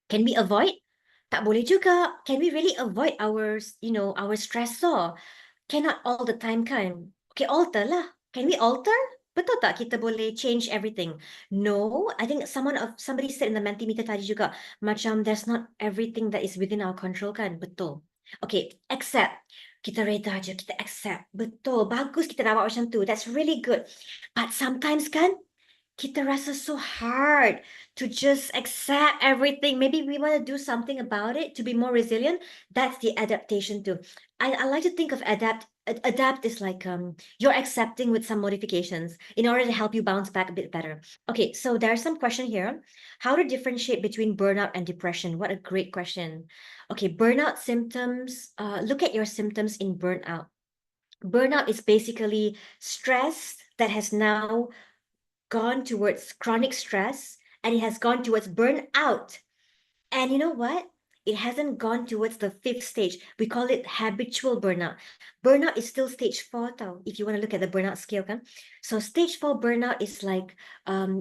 Can we avoid? Tak boleh juga. Can we really avoid our stressor? Cannot all the time kan. Okay, alter lah. Can we alter? Betul tak kita boleh change everything? No, I think somebody said in the Mentimeter tadi juga, macam there's not everything that is within our control kan? Betul. Okay, accept. Kita reda je, kita accept. Betul, bagus kita nak buat macam tu. That's really good. But sometimes kan, kita rasa so hard to just accept everything. Maybe we want to do something about it to be more resilient. That's the adaptation too. I like to think of adapt is like you're accepting with some modifications in order to help you bounce back a bit better. Okay, so there's some question here. How to differentiate between burnout and depression? What a great question. Okay, burnout symptoms. Look at your symptoms in burnout. Burnout is basically stress that has now gone towards chronic stress and it has gone towards burnout. And you know what? It hasn't gone towards the fifth stage. We call it habitual burnout. Burnout is still stage 4 tau, if you want to look at the burnout scale. Kan? So stage 4 burnout is like,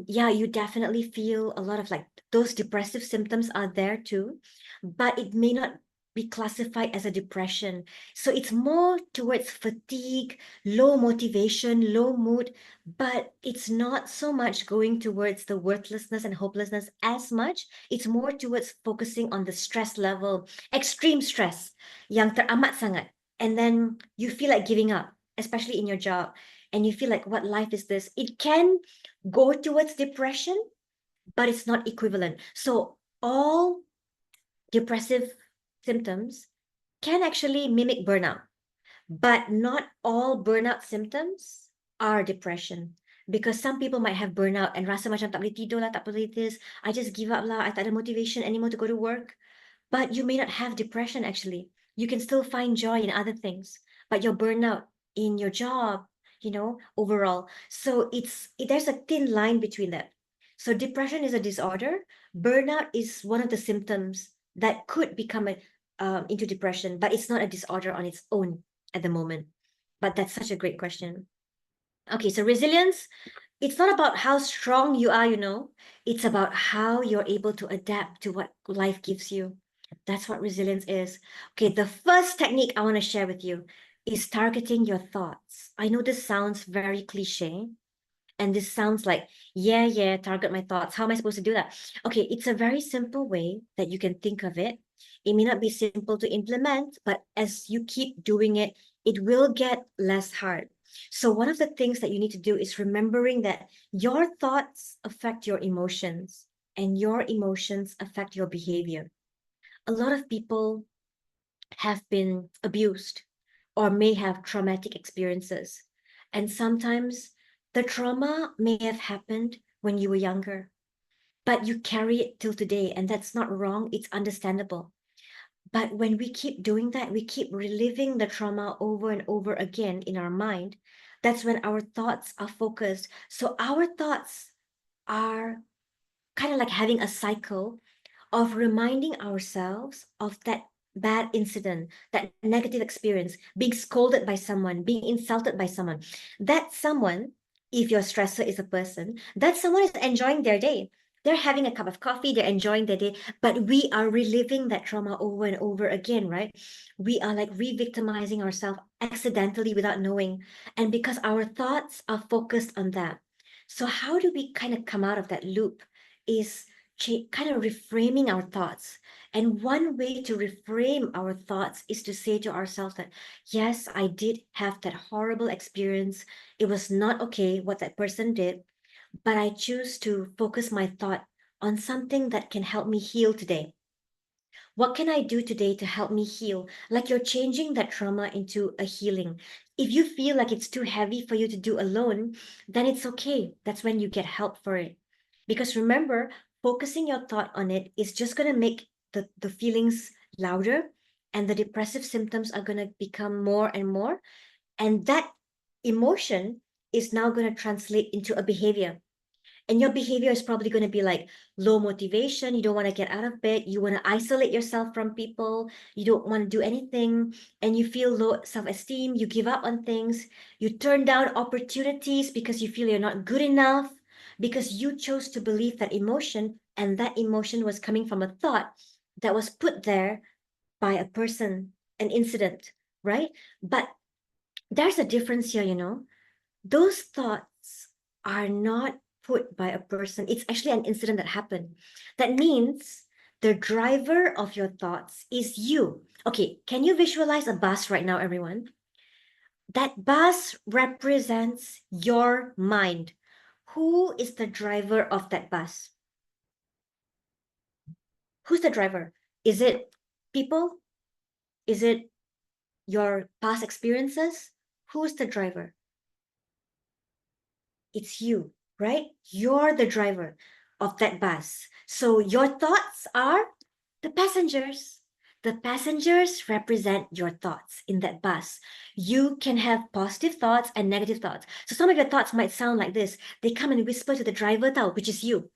yeah, you definitely feel a lot of like those depressive symptoms are there too, but it may not be classified as a depression. So it's more towards fatigue, low motivation, low mood, but it's not so much going towards the worthlessness and hopelessness as much. It's more towards focusing on the stress level, extreme stress, yang teramat sangat. And then you feel like giving up, especially in your job. And you feel like, what life is this? It can go towards depression, but it's not equivalent. So all depressive symptoms can actually mimic burnout, but not all burnout symptoms are depression. Because some people might have burnout and rasa macam tak boleh tidur lah, tak boleh this, I just give up lah, I tak ada motivation anymore to go to work. But you may not have depression actually. You can still find joy in other things, but you're burnout in your job, you know, overall. So there's a thin line between that. So depression is a disorder. Burnout is one of the symptoms that could become into depression, but it's not a disorder on its own at the moment. But that's such a great question. Okay, so resilience, it's not about how strong you are, you know, it's about how you're able to adapt to what life gives you. That's what resilience is. Okay, the first technique I want to share with you is targeting your thoughts. I know this sounds very cliche, and this sounds like, yeah, target my thoughts. How am I supposed to do that? Okay, it's a very simple way that you can think of it. It may not be simple to implement, but as you keep doing it, it will get less hard. So one of the things that you need to do is remembering that your thoughts affect your emotions and your emotions affect your behavior. A lot of people have been abused or may have traumatic experiences. And sometimes the trauma may have happened when you were younger, but you carry it till today, and that's not wrong. It's understandable. But when we keep doing that, we keep reliving the trauma over and over again in our mind. That's when our thoughts are focused. So our thoughts are kind of like having a cycle of reminding ourselves of that bad incident, that negative experience, being scolded by someone, being insulted by someone. That someone, if your stressor is a person, that someone is enjoying their day. They're having a cup of coffee, they're enjoying their day, but we are reliving that trauma over and over again, right? We are like re-victimizing ourselves accidentally without knowing. And because our thoughts are focused on that. So how do we kind of come out of that loop is kind of reframing our thoughts. And one way to reframe our thoughts is to say to ourselves that, yes, I did have that horrible experience. It was not okay what that person did, but I choose to focus my thought on something that can help me heal today. What can I do today to help me heal? Like you're changing that trauma into a healing. If you feel like it's too heavy for you to do alone, then it's okay. That's when you get help for it. Because remember, focusing your thought on it is just going to make the feelings louder and the depressive symptoms are going to become more and more. And that emotion is now going to translate into a behavior. And your behavior is probably going to be like low motivation. You don't want to get out of bed. You want to isolate yourself from people. You don't want to do anything. And you feel low self-esteem. You give up on things. You turn down opportunities because you feel you're not good enough, because you chose to believe that emotion, and that emotion was coming from a thought that was put there by a person, an incident, right? But there's a difference here, you know. Those thoughts are not put by a person. It's actually an incident that happened. That means the driver of your thoughts is you. Okay, can you visualize a bus right now, everyone? That bus represents your mind. Who is the driver of that bus? Who's the driver? Is it people? Is it your past experiences? Who's the driver? It's you, right? You're the driver of that bus. So your thoughts are the passengers. The passengers represent your thoughts in that bus. You can have positive thoughts and negative thoughts. So some of your thoughts might sound like this. They come and whisper to the driver tau, which is you.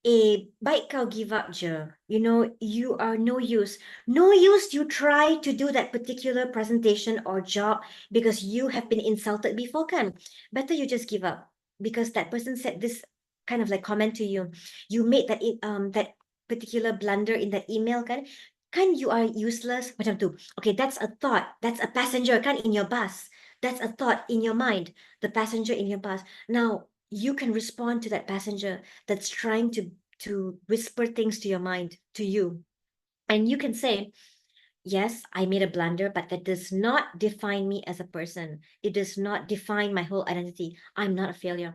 Baik kau give up je. You know, you are no use. No use you try to do that particular presentation or job because you have been insulted before, kan? Better you just give up because that person said this kind of like comment to you. You made that particular blunder in that email, kan? Kan you are useless, macam tu. Okay, that's a thought. That's a passenger, kan, in your bus. That's a thought in your mind. The passenger in your bus. Now, you can respond to that passenger that's trying to whisper things to your mind, to you. And you can say, yes, I made a blunder, but that does not define me as a person. It does not define my whole identity. I'm not a failure.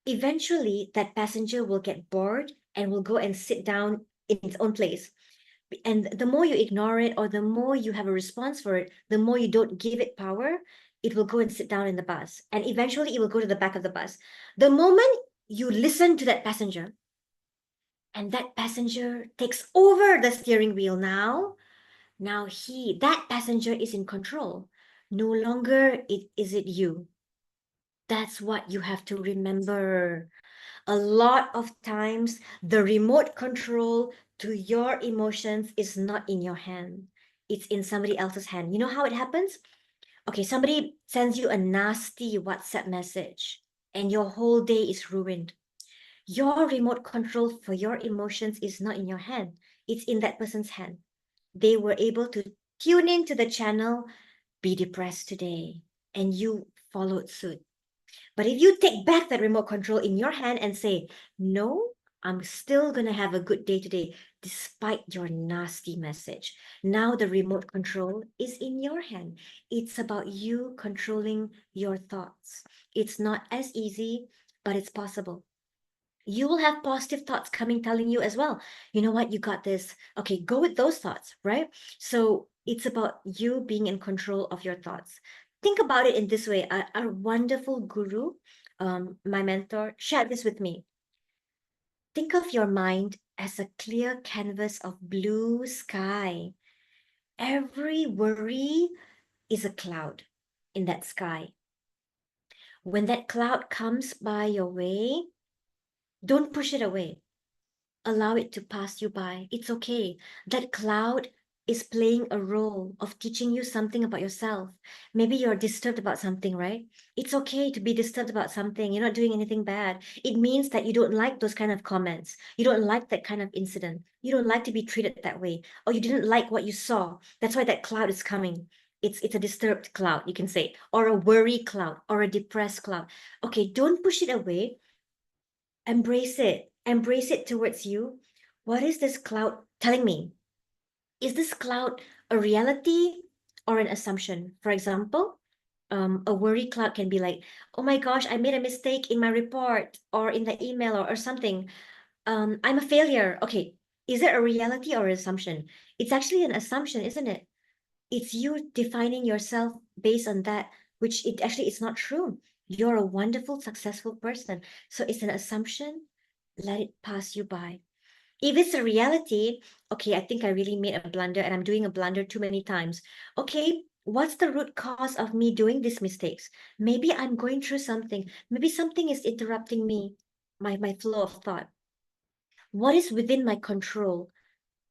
Eventually, that passenger will get bored and will go and sit down in its own place. And the more you ignore it or the more you have a response for it, the more you don't give it power, it will go and sit down in the bus. And eventually it will go to the back of the bus. The moment you listen to that passenger and that passenger takes over the steering wheel now that passenger is in control. No longer is it you. That's what you have to remember. A lot of times, the remote control to your emotions is not in your hand. It's in somebody else's hand. You know how it happens? Okay, somebody sends you a nasty WhatsApp message and your whole day is ruined. Your remote control for your emotions is not in your hand. It's in that person's hand. They were able to tune into the channel, be depressed today, and you followed suit. But if you take back that remote control in your hand and say, no, I'm still going to have a good day today, despite your nasty message. Now the remote control is in your hand. It's about you controlling your thoughts. It's not as easy, but it's possible. You will have positive thoughts coming telling you as well, you know what, you got this. Okay, go with those thoughts, right? So it's about you being in control of your thoughts. Think about it in this way. A wonderful guru, my mentor, shared this with me. Think of your mind as a clear canvas of blue sky. Every worry is a cloud in that sky. When that cloud comes by your way, don't push it away. Allow it to pass you by. It's okay. That cloud is playing a role of teaching you something about yourself. Maybe you're disturbed about something, right? It's okay to be disturbed about something. You're not doing anything bad. It means that you don't like those kind of comments. You don't like that kind of incident. You don't like to be treated that way. Or you didn't like what you saw. That's why that cloud is coming. It's a disturbed cloud, you can say, or a worry cloud, or a depressed cloud. Okay, don't push it away. Embrace it. Embrace it towards you. What is this cloud telling me? Is this cloud a reality or an assumption? For example, a worry cloud can be like, oh my gosh, I made a mistake in my report or in the email or something. I'm a failure. Okay, is it a reality or an assumption? It's actually an assumption, isn't it? It's you defining yourself based on that, which it actually is not true. You're a wonderful, successful person. So it's an assumption. Let it pass you by. If it's a reality, okay, I think I really made a blunder and I'm doing a blunder too many times. Okay, what's the root cause of me doing these mistakes? Maybe I'm going through something. Maybe something is interrupting me, my flow of thought. What is within my control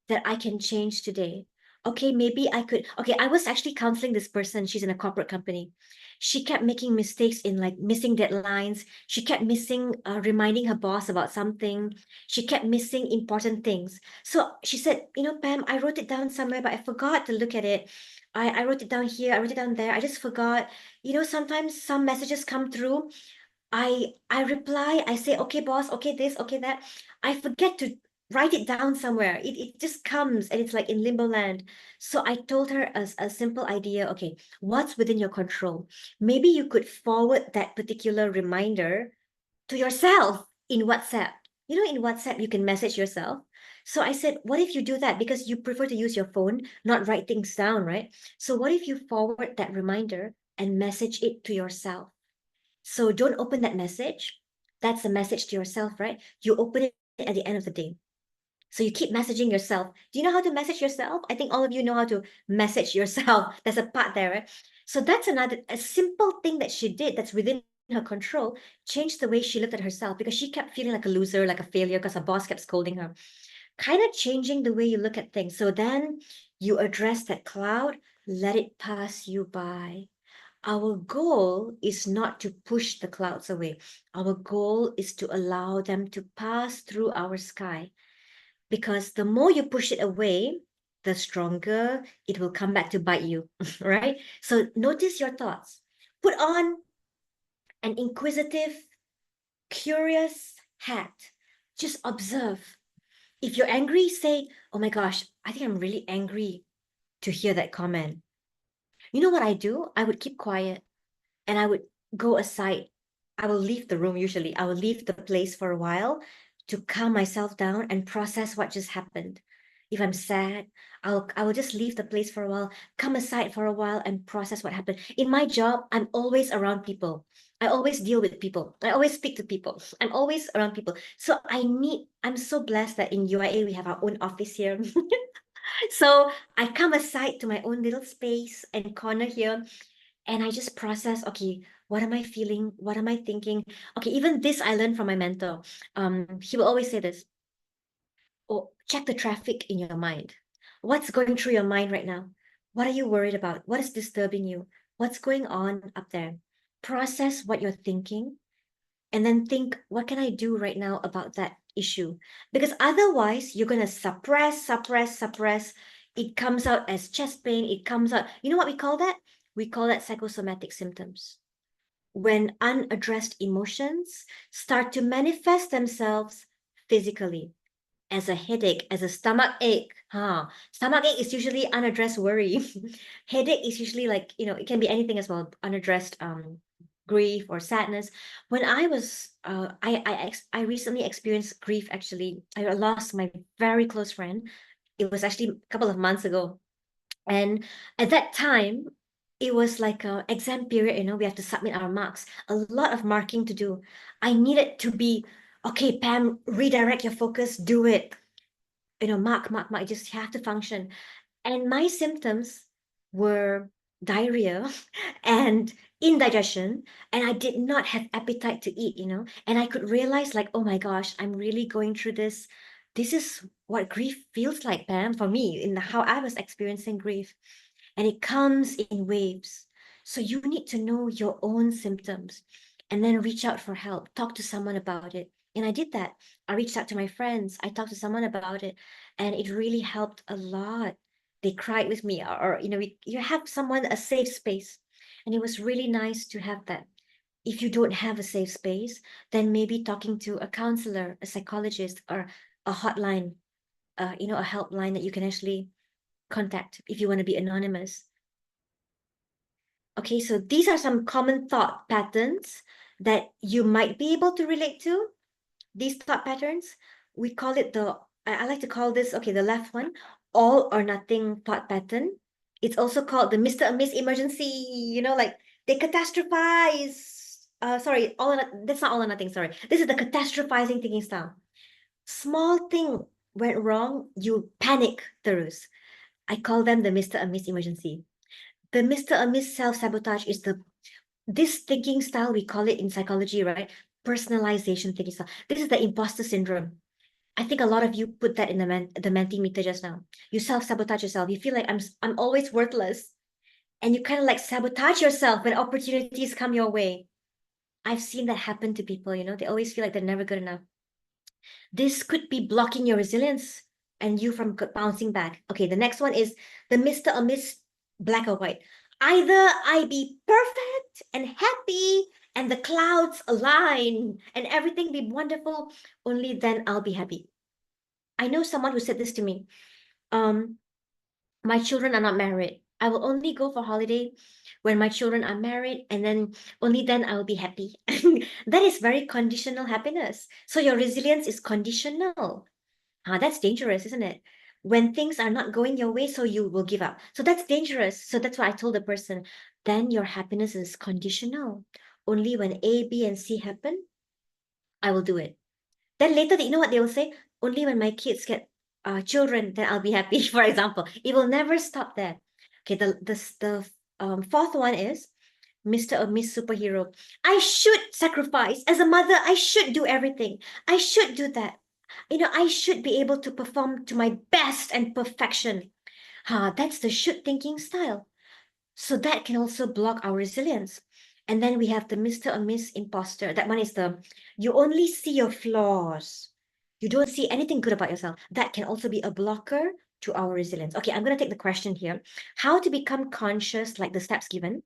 that I can change today? Okay, maybe I could. Okay, I was actually counseling this person. She's in a corporate company. She kept making mistakes in like missing deadlines. She kept missing reminding her boss about something. She kept missing important things. So she said, you know, Pam, I wrote it down somewhere, but I forgot to look at it. I wrote it down here. I wrote it down there. I just forgot. You know, sometimes some messages come through. I reply, I say, okay, boss, okay, this, okay, that. I forget to write it down somewhere. It just comes and it's like in limbo land. So I told her a simple idea. Okay, what's within your control? Maybe you could forward that particular reminder to yourself in WhatsApp. You know, in WhatsApp, you can message yourself. So I said, what if you do that? Because you prefer to use your phone, not write things down, right? So what if you forward that reminder and message it to yourself? So don't open that message. That's a message to yourself, right? You open it at the end of the day. So you keep messaging yourself. Do you know how to message yourself? I think all of you know how to message yourself. There's a part there, right? So that's a simple thing that she did that's within her control, changed the way she looked at herself because she kept feeling like a loser, like a failure because her boss kept scolding her. Kind of changing the way you look at things. So then you address that cloud, let it pass you by. Our goal is not to push the clouds away. Our goal is to allow them to pass through our sky because the more you push it away, the stronger it will come back to bite you, right? So notice your thoughts. Put on an inquisitive, curious hat. Just observe. If you're angry, say, oh my gosh, I think I'm really angry to hear that comment. You know what I do? I would keep quiet and I would go aside. I will leave the room usually. I will leave the place for a while to calm myself down and process what just happened. If I'm sad, I will just leave the place for a while, come aside for a while and process what happened. In my job, I'm always around people. I always deal with people. I always speak to people. I'm always around people. So I'm so blessed that in UIA we have our own office here. So I come aside to my own little space and corner here and I just process, okay, what am I feeling? What am I thinking? Okay, even this I learned from my mentor. He will always say this, oh, check the traffic in your mind. What's going through your mind right now? What are you worried about? What is disturbing you? What's going on up there? Process what you're thinking and then think, what can I do right now about that issue? Because otherwise, you're going to suppress. It comes out as chest pain. It comes out, you know what we call that? We call that psychosomatic symptoms. When unaddressed emotions start to manifest themselves physically as a headache, as a stomach ache. Stomach ache is usually unaddressed worry. Headache is usually like, it can be anything as well, unaddressed grief or sadness. When I was, I recently experienced grief actually. I lost my very close friend. It was actually a couple of months ago. And at that time, it was like a exam period, we have to submit our marks, a lot of marking to do. I needed to be, okay, Pam, redirect your focus, do it. Mark, just have to function. And my symptoms were diarrhea and indigestion, and I did not have appetite to eat, and I could realize like, oh my gosh, I'm really going through this. This is what grief feels like, Pam, for me, in how I was experiencing grief. And it comes in waves. So you need to know your own symptoms and then reach out for help, talk to someone about it. And I did that. I reached out to my friends, I talked to someone about it, and it really helped a lot. They cried with me, or you have someone, a safe space. And it was really nice to have that. If you don't have a safe space, then maybe talking to a counselor, a psychologist, or a hotline, a helpline that you can actually contact if you want to be anonymous. Okay, so these are some common thought patterns that you might be able to relate to. These thought patterns, we call it I like to call this, okay, the left one, all or nothing thought pattern. It's also called the Mr. and Miss Emergency, like they catastrophize. Sorry, that's not all or nothing, sorry. This is the catastrophizing thinking style. Small thing went wrong, you panic, Terus. I call them the Mr. and Miss Emergency. The Mr. and Miss self-sabotage is this thinking style, we call it in psychology, right? Personalization thinking style. This is the imposter syndrome. I think a lot of you put that in the Mentimeter just now. You self-sabotage yourself. You feel like I'm always worthless. And you kind of like sabotage yourself when opportunities come your way. I've seen that happen to people, they always feel like they're never good enough. This could be blocking your resilience and you from bouncing back. Okay, the next one is the Mr. or Miss black or white. Either I be perfect and happy and the clouds align and everything be wonderful, only then I'll be happy. I know someone who said this to me. My children are not married. I will only go for holiday when my children are married, and then only then I will be happy. That is very conditional happiness. So your resilience is conditional. That's dangerous, isn't it? When things are not going your way, so you will give up. So that's dangerous. So that's why I told the person, then your happiness is conditional. Only when A, B, and C happen, I will do it. Then later, you know what they will say? Only when my kids get children, then I'll be happy, for example. It will never stop there. Okay, the fourth one is Mr. or Miss Superhero. I should sacrifice. As a mother, I should do everything. I should do that. I should be able to perform to my best and perfection. That's the should thinking style. So that can also block our resilience. And then we have the Mr. or Miss Imposter. That one is you only see your flaws. You don't see anything good about yourself. That can also be a blocker to our resilience. Okay, I'm going to take the question here. How to become conscious, like the steps given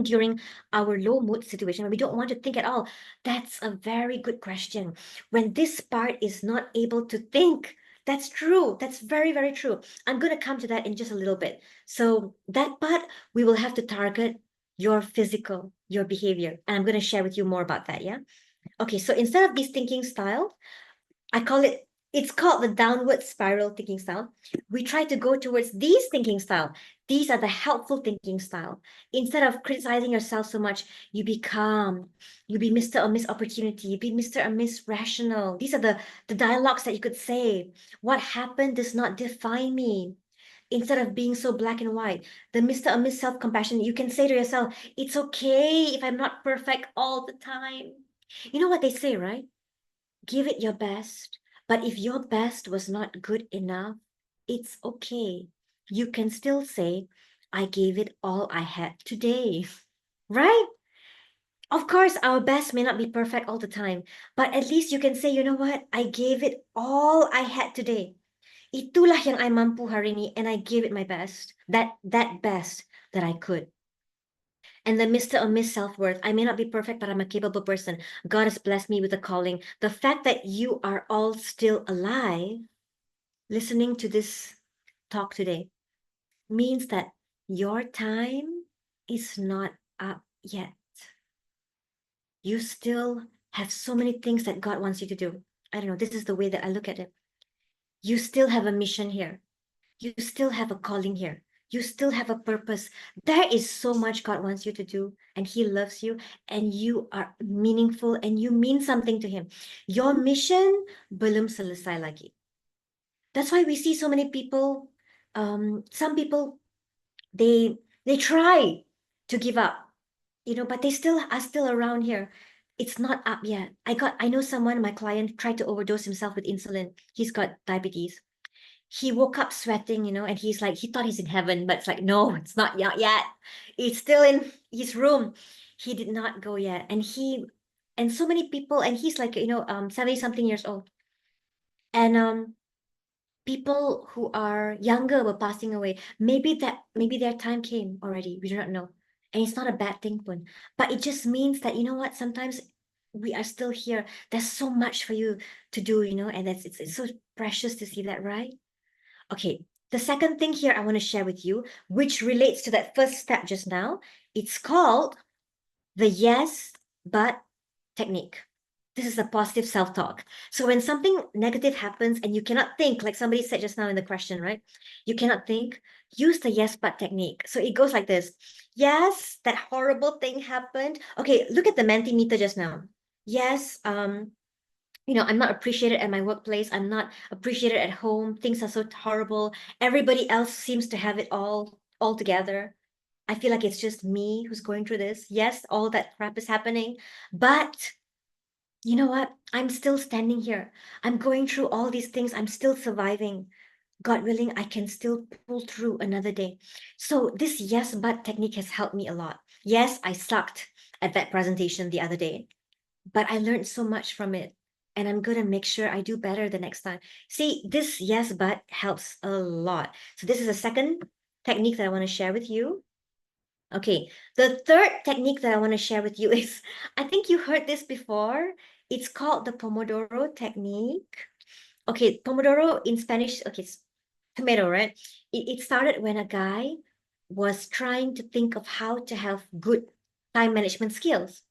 during our low mood situation when we don't want to think at all? That's a very good question. When this part is not able to think, that's true. That's very, very true. I'm going to come to that in just a little bit. So that part, we will have to target your physical, your behavior. And I'm going to share with you more about that, yeah? Okay, so instead of this thinking style, it's called the downward spiral thinking style. We try to go towards these thinking style. These are the helpful thinking style. Instead of criticizing yourself so much, you be calm. You be Mr. or Miss Opportunity. You be Mr. or Miss Rational. These are the dialogues that you could say. What happened does not define me. Instead of being so black and white, the Mr. or Miss Self-Compassion, you can say to yourself, it's okay if I'm not perfect all the time. You know what they say, right? Give it your best. But if your best was not good enough, it's okay. You can still say, I gave it all I had today. Right? Of course, our best may not be perfect all the time, but at least you can say, you know what? I gave it all I had today. Itulah yang I mampu hari ini, and I gave it my best. That best that I could. And the Mr. or Miss Self-Worth. I may not be perfect, but I'm a capable person. God has blessed me with a calling. The fact that you are all still alive, listening to this talk today, means that your time is not up yet. You still have so many things that God wants you to do. I don't know, this is the way that I look at it. You still have a mission here. You still have a calling here. You still have a purpose. There is so much God wants you to do, and He loves you, and you are meaningful, and you mean something to Him. Your mission belum selesai lagi. That's why we see so many people. Some people they try to give up, but they still are still around here. It's not up yet. I know someone, my client, tried to overdose himself with insulin. He's got diabetes. He woke up sweating, and he thought he's in heaven, but it's like, no, it's not yet. It's still in his room. He did not go yet. And so many people, and he's 70 something years old. And people who are younger were passing away. Maybe their time came already. We do not know. And it's not a bad thing, but it just means that, you know what, sometimes we are still here. There's so much for you to do, and it's so precious to see that, right? Okay, the second thing here I want to share with you, which relates to that first step just now, it's called the yes, but technique. This is a positive self-talk. So when something negative happens and you cannot think, like somebody said just now in the question, right? You cannot think, use the yes, but technique. So it goes like this. Yes, that horrible thing happened. Okay, look at the Mentimeter just now. Yes, I'm not appreciated at my workplace. I'm not appreciated at home. Things are so horrible. Everybody else seems to have it all together. I feel like it's just me who's going through this. Yes, all that crap is happening. But you know what? I'm still standing here. I'm going through all these things. I'm still surviving. God willing, I can still pull through another day. So this yes, but technique has helped me a lot. Yes, I sucked at that presentation the other day, but I learned so much from it. And I'm going to make sure I do better the next time. See, this yes, but helps a lot. So this is a second technique that I want to share with you. Okay, the third technique that I want to share with you is, I think you heard this before. It's called the Pomodoro technique. Okay, Pomodoro in Spanish, okay, it's tomato, right? It started when a guy was trying to think of how to have good time management skills.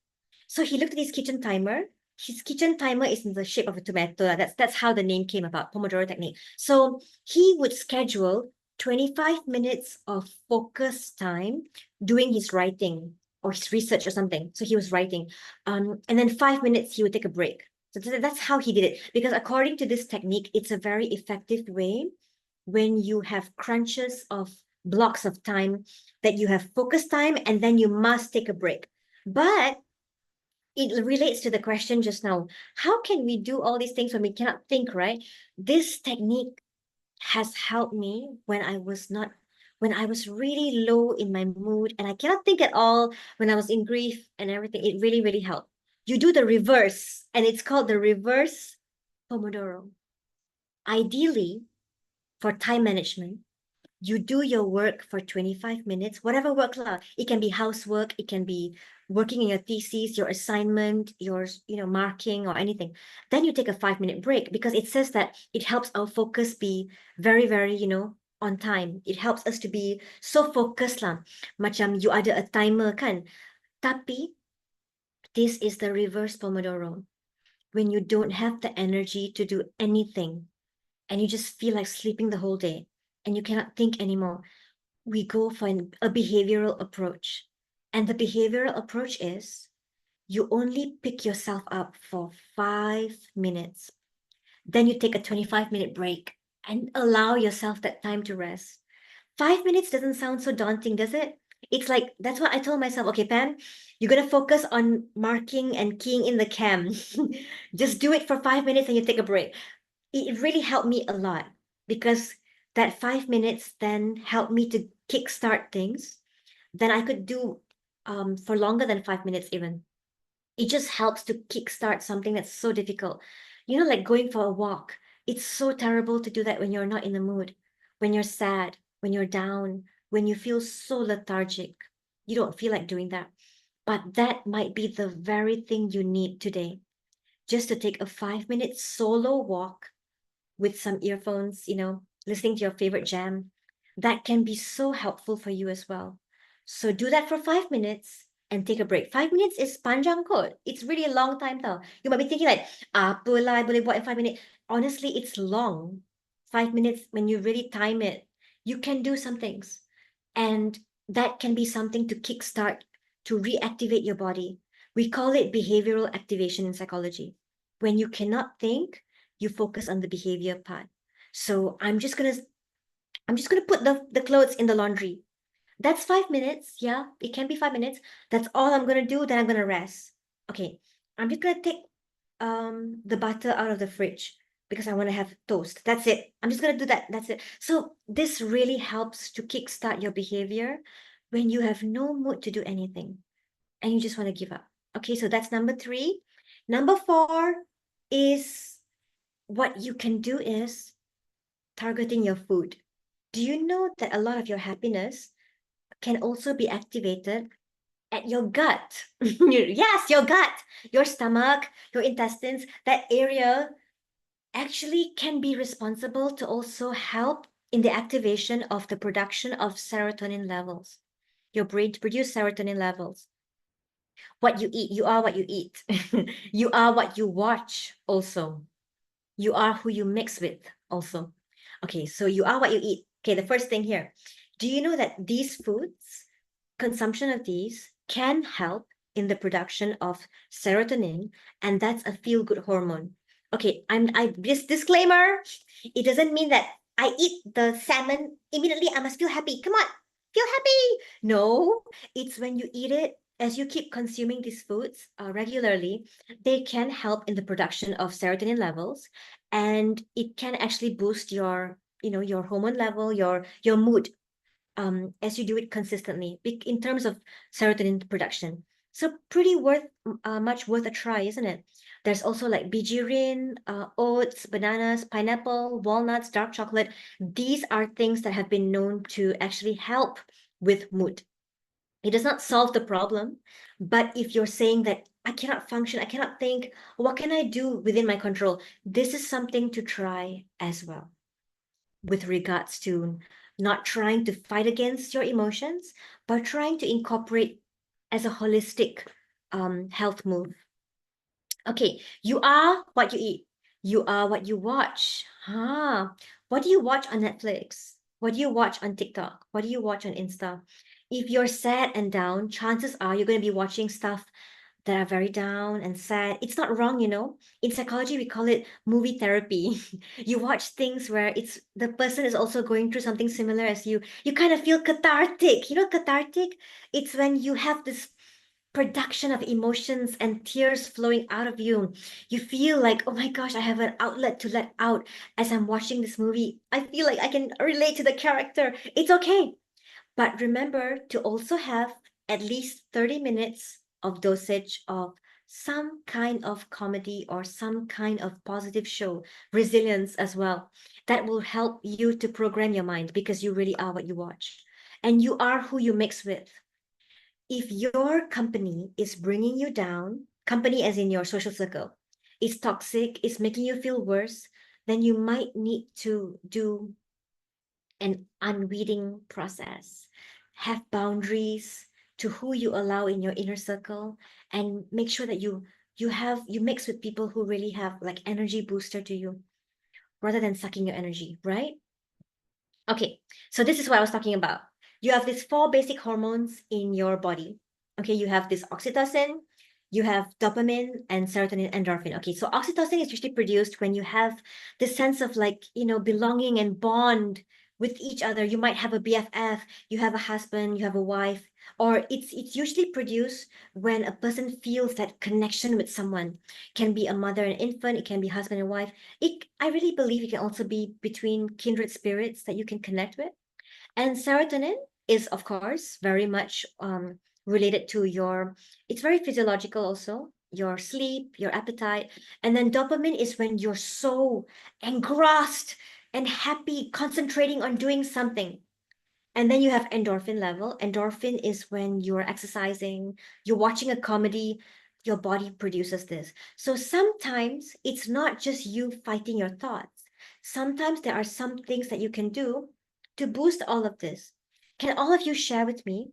So he looked at his kitchen timer. His kitchen timer is in the shape of a tomato. That's how the name came about, Pomodoro technique. So he would schedule 25 minutes of focus time doing his writing or his research or something. So he was writing. And then 5 minutes he would take a break. So that's how he did it. Because according to this technique, it's a very effective way when you have crunches of blocks of time that you have focus time and then you must take a break. But it relates to the question just now. How can we do all these things when we cannot think, right? This technique has helped me when I was really low in my mood and I cannot think at all, when I was in grief and everything. It really, really helped. You do the reverse, and it's called the reverse Pomodoro. Ideally, for time management, you do your work for 25 minutes, whatever work lah. It can be housework, it can be working in your thesis, your assignment, your marking or anything. Then you take a 5-minute break, because it says that it helps our focus be very, very, on time. It helps us to be so focused lah. Macam you ada a timer kan. Tapi this is the reverse Pomodoro. When you don't have the energy to do anything and you just feel like sleeping the whole day and you cannot think anymore, we go for a behavioral approach. And the behavioral approach is you only pick yourself up for 5 minutes. Then you take a 25-minute break and allow yourself that time to rest. 5 minutes doesn't sound so daunting, does it? It's like, that's what I told myself. Okay, Pam, you're going to focus on marking and keying in the cam. Just do it for 5 minutes and you take a break. It really helped me a lot, because that 5 minutes then helped me to kickstart things. Then I could do for longer than 5 minutes even. It just helps to kickstart something that's so difficult. Like going for a walk. It's so terrible to do that when you're not in the mood, when you're sad, when you're down, when you feel so lethargic. You don't feel like doing that. But that might be the very thing you need today. Just to take a 5-minute solo walk with some earphones, listening to your favorite jam. That can be so helpful for you as well. So do that for 5 minutes and take a break. 5 minutes is panjang kot. It's really a long time tau. You might be thinking like, apalah, boleh buat in 5 minutes. Honestly, it's long. 5 minutes, when you really time it, you can do some things. And that can be something to kickstart, to reactivate your body. We call it behavioral activation in psychology. When you cannot think, you focus on the behavior part. So I'm just gonna put the clothes in the laundry. That's 5 minutes. Yeah, it can be 5 minutes. That's all I'm gonna do. Then I'm gonna rest. Okay, I'm just gonna take the butter out of the fridge because I want to have toast. That's it. I'm just gonna do that. That's it. So this really helps to kickstart your behavior when you have no mood to do anything and you just want to give up. Okay, so that's number 3. Number 4 is, what you can do is targeting your food. Do you know that a lot of your happiness can also be activated at your gut? Yes, your gut, your stomach, your intestines, that area actually can be responsible to also help in the activation of the production of serotonin levels. Your brain to produce serotonin levels. What you eat, you are what you eat. You are what you watch also. You are who you mix with also. Okay, so you are what you eat. Okay, the first thing here. Do you know that these foods, consumption of these, can help in the production of serotonin, and that's a feel-good hormone. Okay, this disclaimer, it doesn't mean that I eat the salmon, immediately I must feel happy. Come on, feel happy. No, it's when you eat it, as you keep consuming these foods regularly, they can help in the production of serotonin levels, and it can actually boost your your hormone level, your mood, as you do it consistently in terms of serotonin production. So pretty much worth a try, isn't it? There's also like bijirin, oats, bananas, pineapple, walnuts, dark chocolate. These are things that have been known to actually help with mood. It does not solve the problem. But if you're saying that I cannot function, I cannot think, what can I do within my control? This is something to try as well, with regards to not trying to fight against your emotions, but trying to incorporate as a holistic health move. Okay, you are what you eat. You are what you watch. What do you watch on Netflix? What do you watch on TikTok? What do you watch on Insta? If you're sad and down, chances are you're going to be watching stuff that are very down and sad. It's not wrong, you know. In psychology, we call it movie therapy. You watch things where it's the person is also going through something similar as you. You kind of feel cathartic. You know, cathartic? It's when you have this production of emotions and tears flowing out of you. You feel like, oh my gosh, I have an outlet to let out as I'm watching this movie. I feel like I can relate to the character. It's okay. But remember to also have at least 30 minutes of dosage of some kind of comedy or some kind of positive show, resilience as well. That will help you to program your mind because you really are what you watch. And you are who you mix with. If your company is bringing you down, company as in your social circle, is toxic, is making you feel worse, then you might need to do an unweeding process. Have boundaries to who you allow in your inner circle, and make sure that you mix with people who really have like energy booster to you rather than sucking your energy, right? Okay, so this is what I was talking about. You have these four basic hormones in your body. Okay, you have this oxytocin, you have dopamine, and serotonin, endorphin. Okay, so oxytocin is usually produced when you have this sense of like, belonging and bond with each other. You might have a BFF, you have a husband, you have a wife, or it's usually produced when a person feels that connection with someone. Can be a mother and infant, it can be husband and wife. I really believe it can also be between kindred spirits that you can connect with. And serotonin is, of course, very much related to it's very physiological also, your sleep, your appetite. And then dopamine is when you're so engrossed and happy, concentrating on doing something. And then you have endorphin level. Endorphin is when you're exercising, you're watching a comedy, your body produces this. So sometimes it's not just you fighting your thoughts. Sometimes there are some things that you can do to boost all of this. Can all of you share with me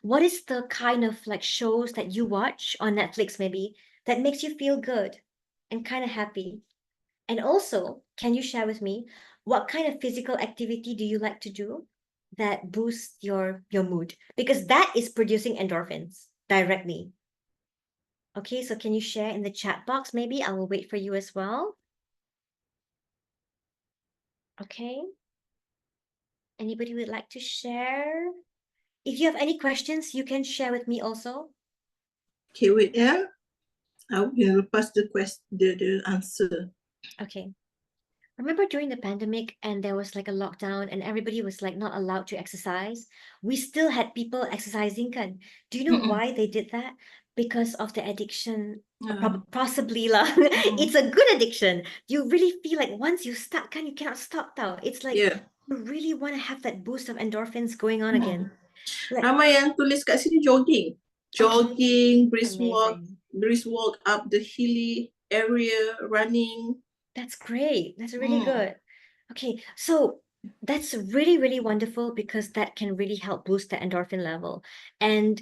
what is the kind of like shows that you watch on Netflix maybe that makes you feel good and kind of happy? And also, can you share with me what kind of physical activity do you like to do that boosts your mood? Because that is producing endorphins directly. Okay, so can you share in the chat box? Maybe I will wait for you as well. Okay. Anybody would like to share? If you have any questions, you can share with me also. Okay, wait, yeah. I will pass the answer. Okay. Remember during the pandemic and there was like a lockdown and everybody was like not allowed to exercise? We still had people exercising, kan? Do you know why they did that? Because of the addiction, possibly lah. It's a good addiction. You really feel like once you start, kan, you cannot stop tau. It's like you really want to have that boost of endorphins going on again. Ramai yang tulis kat sini jogging. Jogging, brisk walk up the hilly area, running. That's great. That's really good. Okay, so that's really, really wonderful because that can really help boost the endorphin level. And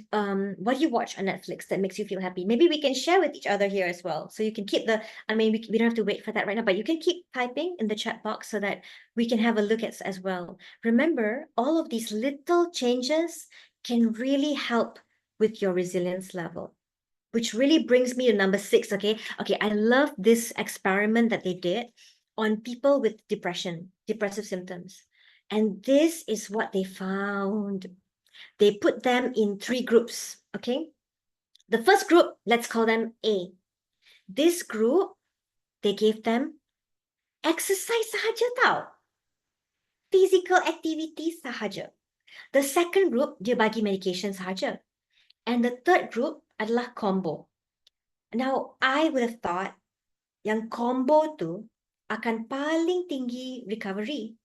what do you watch on Netflix that makes you feel happy? Maybe we can share with each other here as well. So you can keep we don't have to wait for that right now, but you can keep typing in the chat box so that we can have a look at as well. Remember, all of these little changes can really help with your resilience level. Which really brings me to number 6, okay? Okay, I love this experiment that they did on people with depressive symptoms. And this is what they found. They put them in 3 groups, okay? The first group, let's call them A. This group, they gave them exercise sahaja tau. Physical activity sahaja. The second group, dia bagi medication sahaja. And the third group adalah combo. Now, I would have thought yang combo tu akan paling tinggi recovery.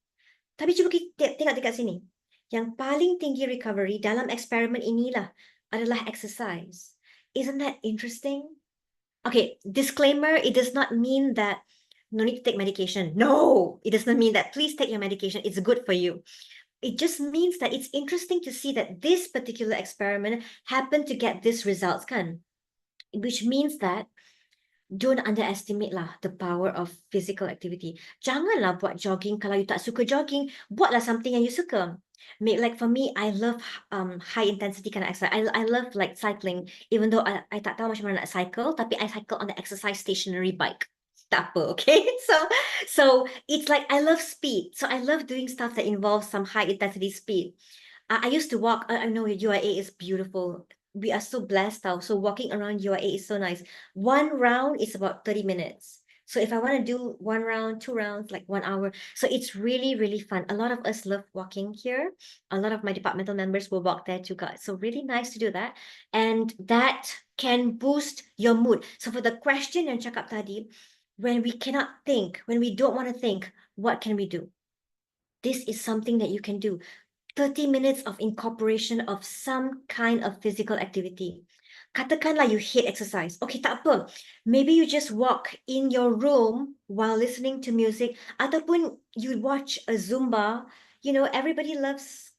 Tapi cuba kita tengok dekat sini. Yang paling tinggi recovery dalam eksperimen inilah adalah exercise. Isn't that interesting? Okay, disclaimer, it does not mean that no need to take medication. No, it does not mean that. Please take your medication. It's good for you. It just means that it's interesting to see that this particular experiment happened to get these results, kan? Which means that don't underestimate lah the power of physical activity. Janganlah buat jogging kalau you tak suka jogging. Buatlah something yang you suka. Like for me, I love high intensity kind of exercise. I love like cycling, even though I tak tahu macam mana nak cycle, tapi I cycle on the exercise stationary bike. Tak apa, okay? So it's like I love speed. So I love doing stuff that involves some high intensity speed. I used to walk. I know UIA is beautiful. We are so blessed now. So walking around UIA is so nice. One round is about 30 minutes. So if I want to do 1 round, 2 rounds, like 1 hour. So it's really, really fun. A lot of us love walking here. A lot of my departmental members will walk there too, guys. So really nice to do that. And that can boost your mood. So for the question yang cakap tadi, when we cannot think, when we don't want to think, what can we do? This is something that you can do. 30 minutes of incorporation of some kind of physical activity. Katakanlah you hate exercise. Okay, tak apa. Maybe you just walk in your room while listening to music. Ataupun you watch a Zumba. You know, everybody loves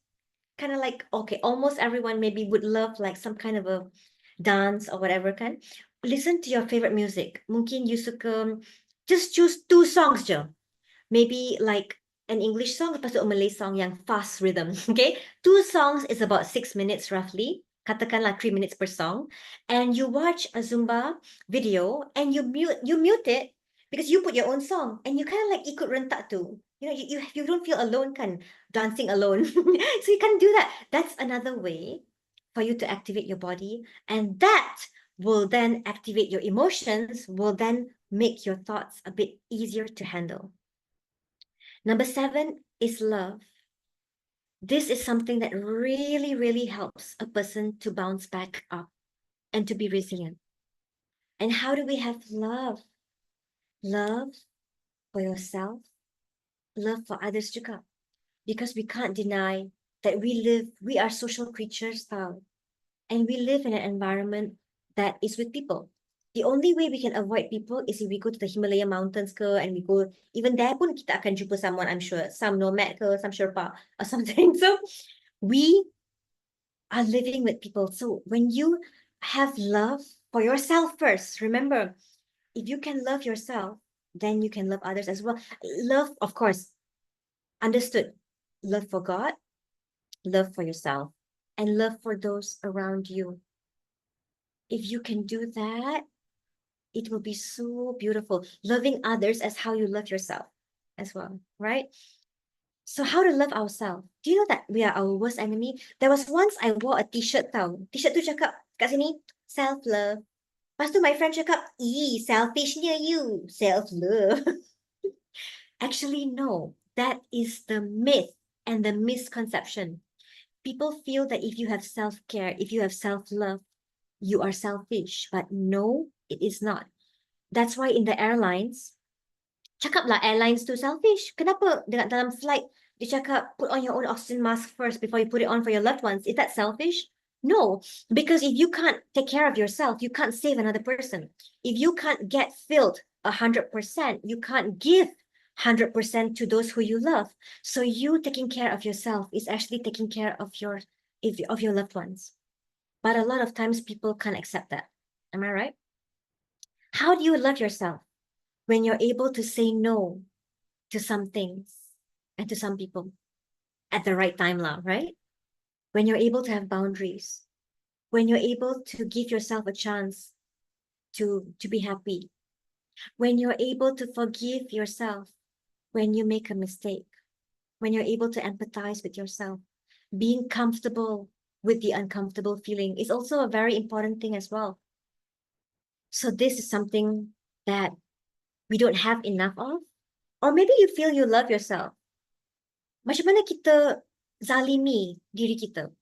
kind of like, okay, almost everyone maybe would love like some kind of a dance or whatever kan. Listen to your favorite music. Mungkin you suka, just choose 2 songs je. Maybe like an English song, lepas tu a Malay song yang fast rhythm, okay? 2 songs is about 6 minutes roughly. Katakanlah 3 minutes per song. And you watch a Zumba video and you mute it because you put your own song and you kind of like ikut rentak tu. You know, you don't feel alone kan, dancing alone. So you can do that. That's another way for you to activate your body. And that will then activate your emotions, will then make your thoughts a bit easier to handle. Number 7 is love. This is something that really, really helps a person to bounce back up and to be resilient. And how do we have love? Love for yourself, love for others juga. Because we can't deny that we are social creatures now. And we live in an environment that is with people. The only way we can avoid people is if we go to the Himalaya mountains and we go, even there pun kita akan jumpa someone, I'm sure, some nomad some Sherpa or something. So we are living with people. So when you have love for yourself first, remember, if you can love yourself, then you can love others as well. Love, of course, understood. Love for God, love for yourself, and love for those around you. If you can do that, it will be so beautiful. Loving others as how you love yourself as well, right? So how to love ourselves? Do you know that we are our worst enemy? There was once I wore a t-shirt tau. T-shirt tu cakap kat sini, self-love. Lepas tu my friend cakap, selfishnya you, self-love. Actually, no. That is the myth and the misconception. People feel that if you have self-care, if you have self-love, you are selfish. But no, it is not. That's why in the airlines, cakaplah airlines too selfish. Kenapa dalam flight, dia cakap put on your own oxygen mask first before you put it on for your loved ones? Is that selfish? No, because if you can't take care of yourself, you can't save another person. If you can't get filled 100%, you can't give 100% to those who you love. So you taking care of yourself is actually taking care of your loved ones. But a lot of times people can't accept that. Am I right? How do you love yourself? When you're able to say no to some things and to some people at the right time, right? When you're able to have boundaries, when you're able to give yourself a chance to be happy, when you're able to forgive yourself when you make a mistake, when you're able to empathize with yourself, being comfortable with the uncomfortable feeling is also a very important thing as well. So this is something that we don't have enough of. Or maybe you feel you love yourself. Macam mana kita zalimi diri kita?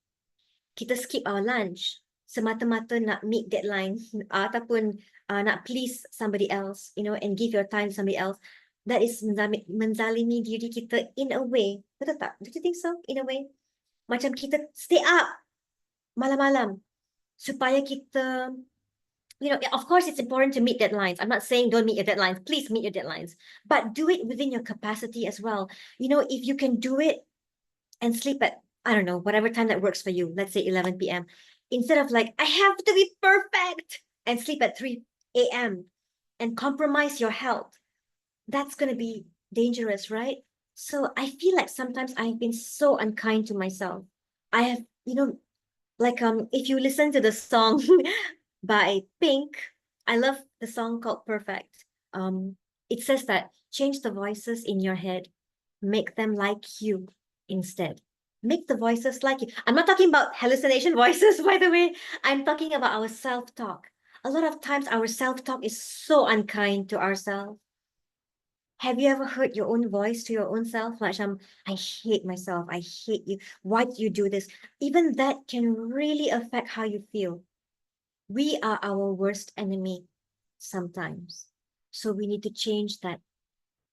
Kita skip our lunch semata-mata nak meet deadline ataupun nak please somebody else, and give your time to somebody else. That is menzalimi diri kita in a way. Betul tak? Do you think so? In a way? Macam kita stay up malam-malam supaya kita, of course it's important to meet deadlines. I'm not saying don't meet your deadlines. Please meet your deadlines, but do it within your capacity as well. If you can do it and sleep at, I don't know, whatever time that works for you, let's say 11 p.m., instead of like, I have to be perfect and sleep at 3 a.m. and compromise your health, that's going to be dangerous, right? So I feel like sometimes I've been so unkind to myself. I have, like if you listen to the song by Pink, I love the song called Perfect. It says that change the voices in your head, make them like you instead. Make the voices like you. I'm not talking about hallucination voices, by the way. I'm talking about our self-talk. A lot of times our self-talk is so unkind to ourselves. Have you ever heard your own voice to your own self? Like, I hate myself. I hate you. Why do you do this? Even that can really affect how you feel. We are our worst enemy sometimes. So we need to change that.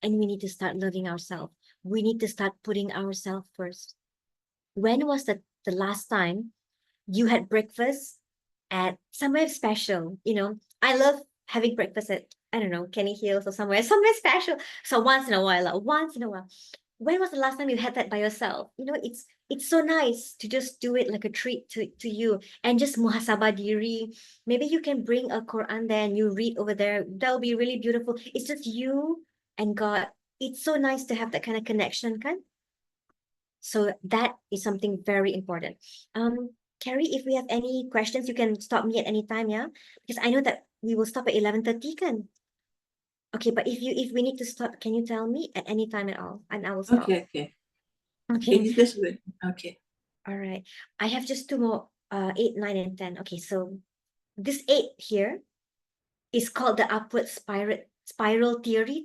And we need to start loving ourselves. We need to start putting ourselves first. When was the last time you had breakfast at somewhere special? I love having breakfast at, I don't know, Kenny Hills or somewhere special. So once in a while. When was the last time you had that by yourself? It's so nice to just do it like a treat to you and just muhasabah diri. Maybe you can bring a Quran there and you read over there. That'll be really beautiful. It's just you and God. It's so nice to have that kind of connection, kan? So that is something very important. Carrie, if we have any questions, you can stop me at any time, yeah? Because I know that we will stop at 11:30, kan? Okay, but if we need to stop, can you tell me at any time at all? And I will stop. Okay. Okay. That's good. Okay. All right. I have just two more, 8, 9, and 10. Okay, so this 8 here is called the upward spiral theory.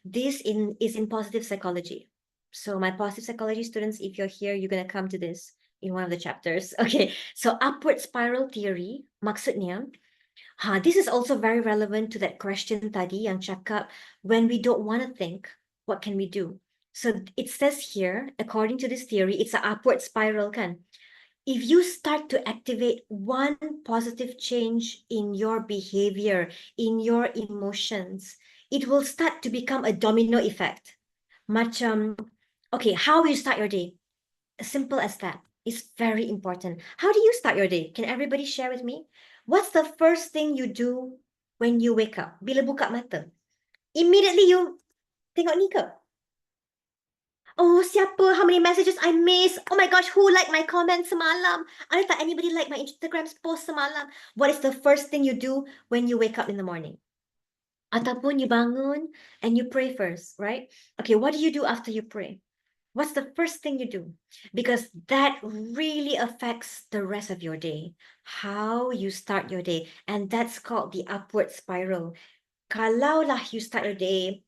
This is in positive psychology. So my positive psychology students, if you're here, you're gonna come to this in one of the chapters. Okay, so upward spiral theory, maksudnya, this is also very relevant to that question tadi yang cakap, when we don't want to think, what can we do? So it says here, according to this theory, it's an upward spiral, kan? If you start to activate one positive change in your behavior, in your emotions, it will start to become a domino effect. Macam, okay, how you start your day? As simple as that. It's very important. How do you start your day? Can everybody share with me? What's the first thing you do when you wake up? Bila buka mata? Immediately you tengok ni ke? Oh, siapa? How many messages I missed? Oh my gosh, who liked my comment semalam? I thought anybody liked my Instagram's post semalam. What is the first thing you do when you wake up in the morning? Ataupun you bangun and you pray first, right? Okay, what do you do after you pray? What's the first thing you do? Because that really affects the rest of your day, how you start your day. And that's called the upward spiral. Kalaulah you start your day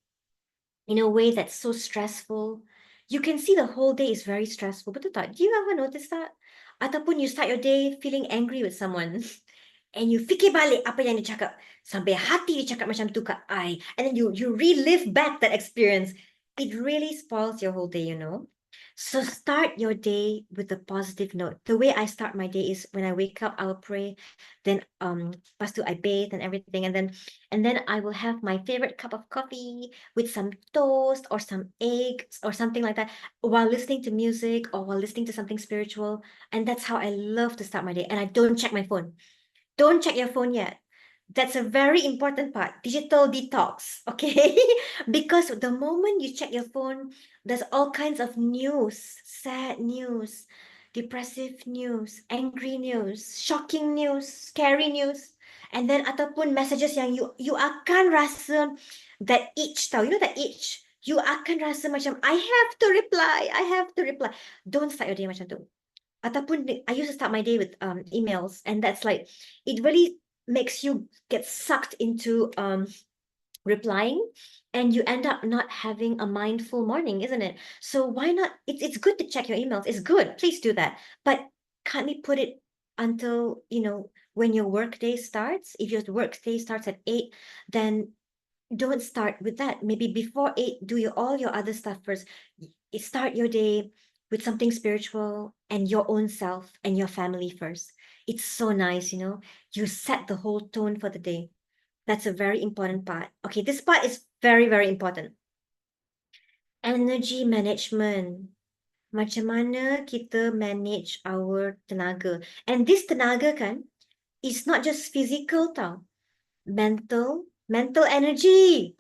in a way that's so stressful, you can see the whole day is very stressful. Betul tak? Do you ever notice that? Ataupun you start your day feeling angry with someone and you fikir balik apa yang dia cakap sampai hati dia cakap macam tu kat I, and then you relive back that experience. It really spoils your whole day, So start your day with a positive note. The way I start my day is when I wake up, I will pray, then lepas tu I bathe and everything, and then I will have my favorite cup of coffee with some toast or some eggs or something like that while listening to music or while listening to something spiritual. And that's how I love to start my day. And I don't check my phone. Don't check your phone yet. That's a very important part, digital detox, okay? Because the moment you check your phone, there's all kinds of news, sad news, depressive news, angry news, shocking news, scary news, and then ataupun messages yang you akan rasa that itch tau, that itch. You akan rasa macam, I have to reply. Don't start your day macam tu. Ataupun I used to start my day with emails, and that's like, it really makes you get sucked into replying, and you end up not having a mindful morning, isn't it? So why not? It's good to check your emails. It's good. Please do that. But can't we put it until, when your work day starts? If your work day starts at 8, then don't start with that. Maybe before 8, do all your other stuff first. Start your day with something spiritual and your own self and your family first. It's so nice, you know. You set the whole tone for the day. That's a very important part. Okay, this part is very, very important. Energy management. Macam mana kita manage our tenaga. And this tenaga kan, is not just physical tau. Mental energy.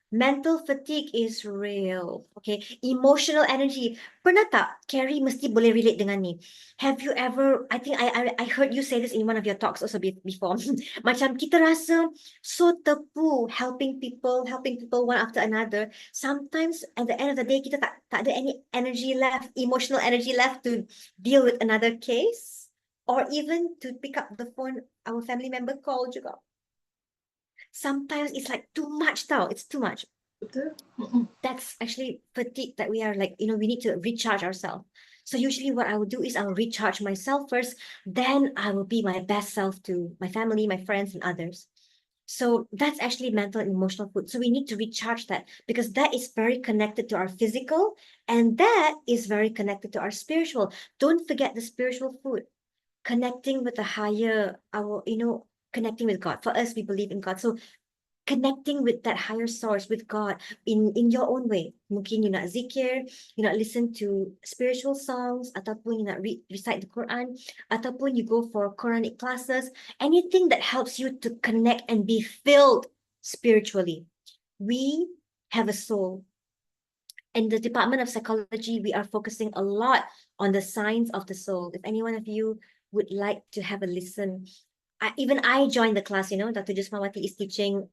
Mental fatigue is real. Okay, emotional energy. Pernah tak Carrie mesti boleh relate dengan ni? Have you ever, I think I heard you say this in one of your talks also before. Macam kita rasa so tepu helping people one after another. Sometimes at the end of the day kita tak ada any energy left, emotional energy left to deal with another case or even to pick up the phone our family member call juga. Sometimes it's like too much tau. It's too much. That's actually fatigue that we are like, you know, we need to recharge ourselves. So usually what I would do is I'll recharge myself first, then I will be my best self to my family, my friends, and others. So that's actually mental and emotional food. So we need to recharge that because that is very connected to our physical and that is very connected to our spiritual. Don't forget the spiritual food. Connecting with the higher, connecting with God. For us, we believe in God. So connecting with that higher source, with God in your own way. Mungkin you nak zikir, you nak listen to spiritual songs, ataupun you nak recite the Quran, ataupun you go for Quranic classes, anything that helps you to connect and be filled spiritually. We have a soul. In the Department of Psychology, we are focusing a lot on the science of the soul. If any one of you would like to have a listen, even I joined the class, you know, Dr. Jusmawati is teaching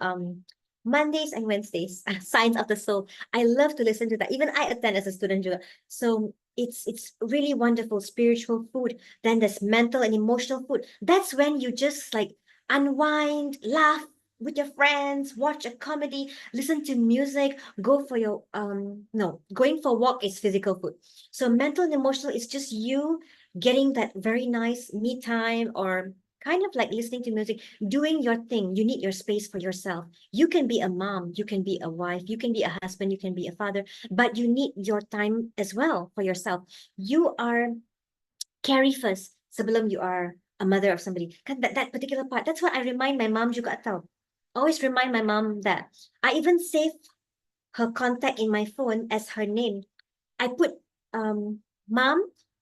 Mondays and Wednesdays, Science of the Soul. I love to listen to that. Even I attend as a student juga. So it's really wonderful spiritual food. Then there's mental and emotional food. That's when you just like unwind, laugh with your friends, watch a comedy, listen to music, go for your going for a walk is physical food. So mental and emotional is just you getting that very nice me time or kind of like listening to music, doing your thing. You need your space for yourself. You can be a mom, you can be a wife, you can be a husband, you can be a father, but you need your time as well for yourself. You are carry first sebelum you are a mother of somebody. That particular part, that's what I remind my mom juga tau. Always remind my mom that. I even save her contact in my phone as her name. I put mom,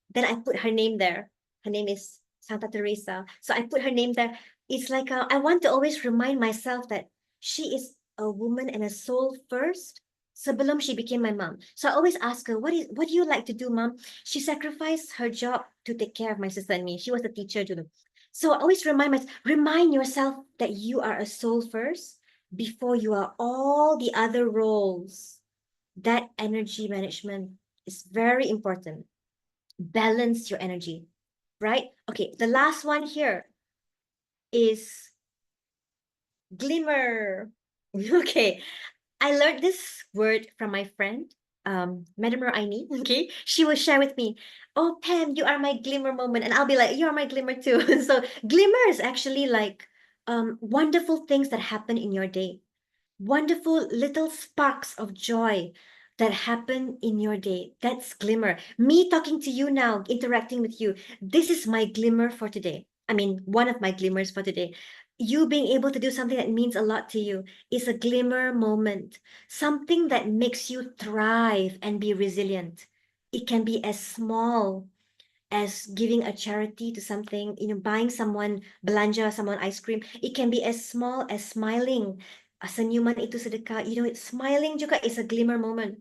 then I put her name there. Her name is Santa Teresa. So I put her name there. It's like I want to always remind myself that she is a woman and a soul first. Sebelum she became my mom. So I always ask her, what do you like to do, mom? She sacrificed her job to take care of my sister and me. She was a teacher too. So I always remind yourself that you are a soul first before you are all the other roles. That energy management is very important. Balance your energy, right? Okay, the last one here is glimmer. Okay, I learned this word from my friend, Madam Raini. Okay, she will share with me, oh, Pam, you are my glimmer moment. And I'll be like, you are my glimmer too. So glimmer is actually like wonderful things that happen in your day. Wonderful little sparks of joy that happen in your day. That's glimmer. Me talking to you now, interacting with you. This is my glimmer for today. I mean, one of my glimmers for today. You being able to do something that means a lot to you is a glimmer moment. Something that makes you thrive and be resilient. It can be as small as giving a charity to something, buying someone belanja, someone ice cream. It can be as small as smiling. Senyuman itu sedekah. Smiling juga is a glimmer moment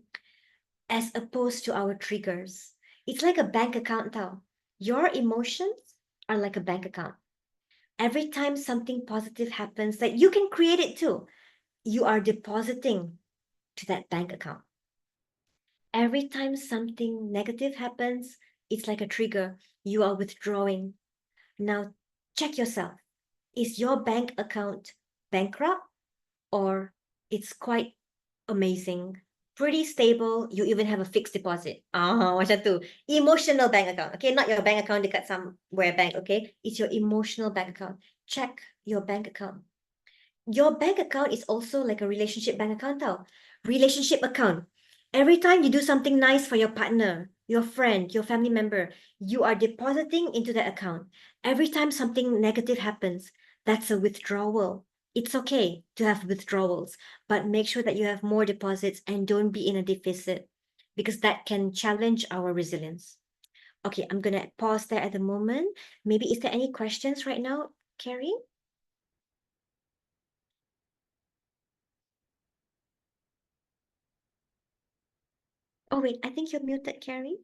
as opposed to our triggers. It's like a bank account tau. Your emotions are like a bank account. Every time something positive happens, that you can create it too, you are depositing to that bank account. Every time something negative happens, it's like a trigger. You are withdrawing. Now, check yourself. Is your bank account bankrupt or it's quite amazing, pretty stable? You even have a fixed deposit. Macam tu. Emotional bank account. Okay, not your bank account dekat somewhere bank. Okay, it's your emotional bank account. Check your bank account. Your bank account is also like a relationship bank account tau. Relationship account. Every time you do something nice for your partner, your friend, your family member, you are depositing into that account. Every time something negative happens, that's a withdrawal. It's okay to have withdrawals, but make sure that you have more deposits and don't be in a deficit because that can challenge our resilience. Okay, I'm gonna pause there at the moment. Maybe is there any questions right now, Carrie? Oh wait, I think you're muted, Carrie.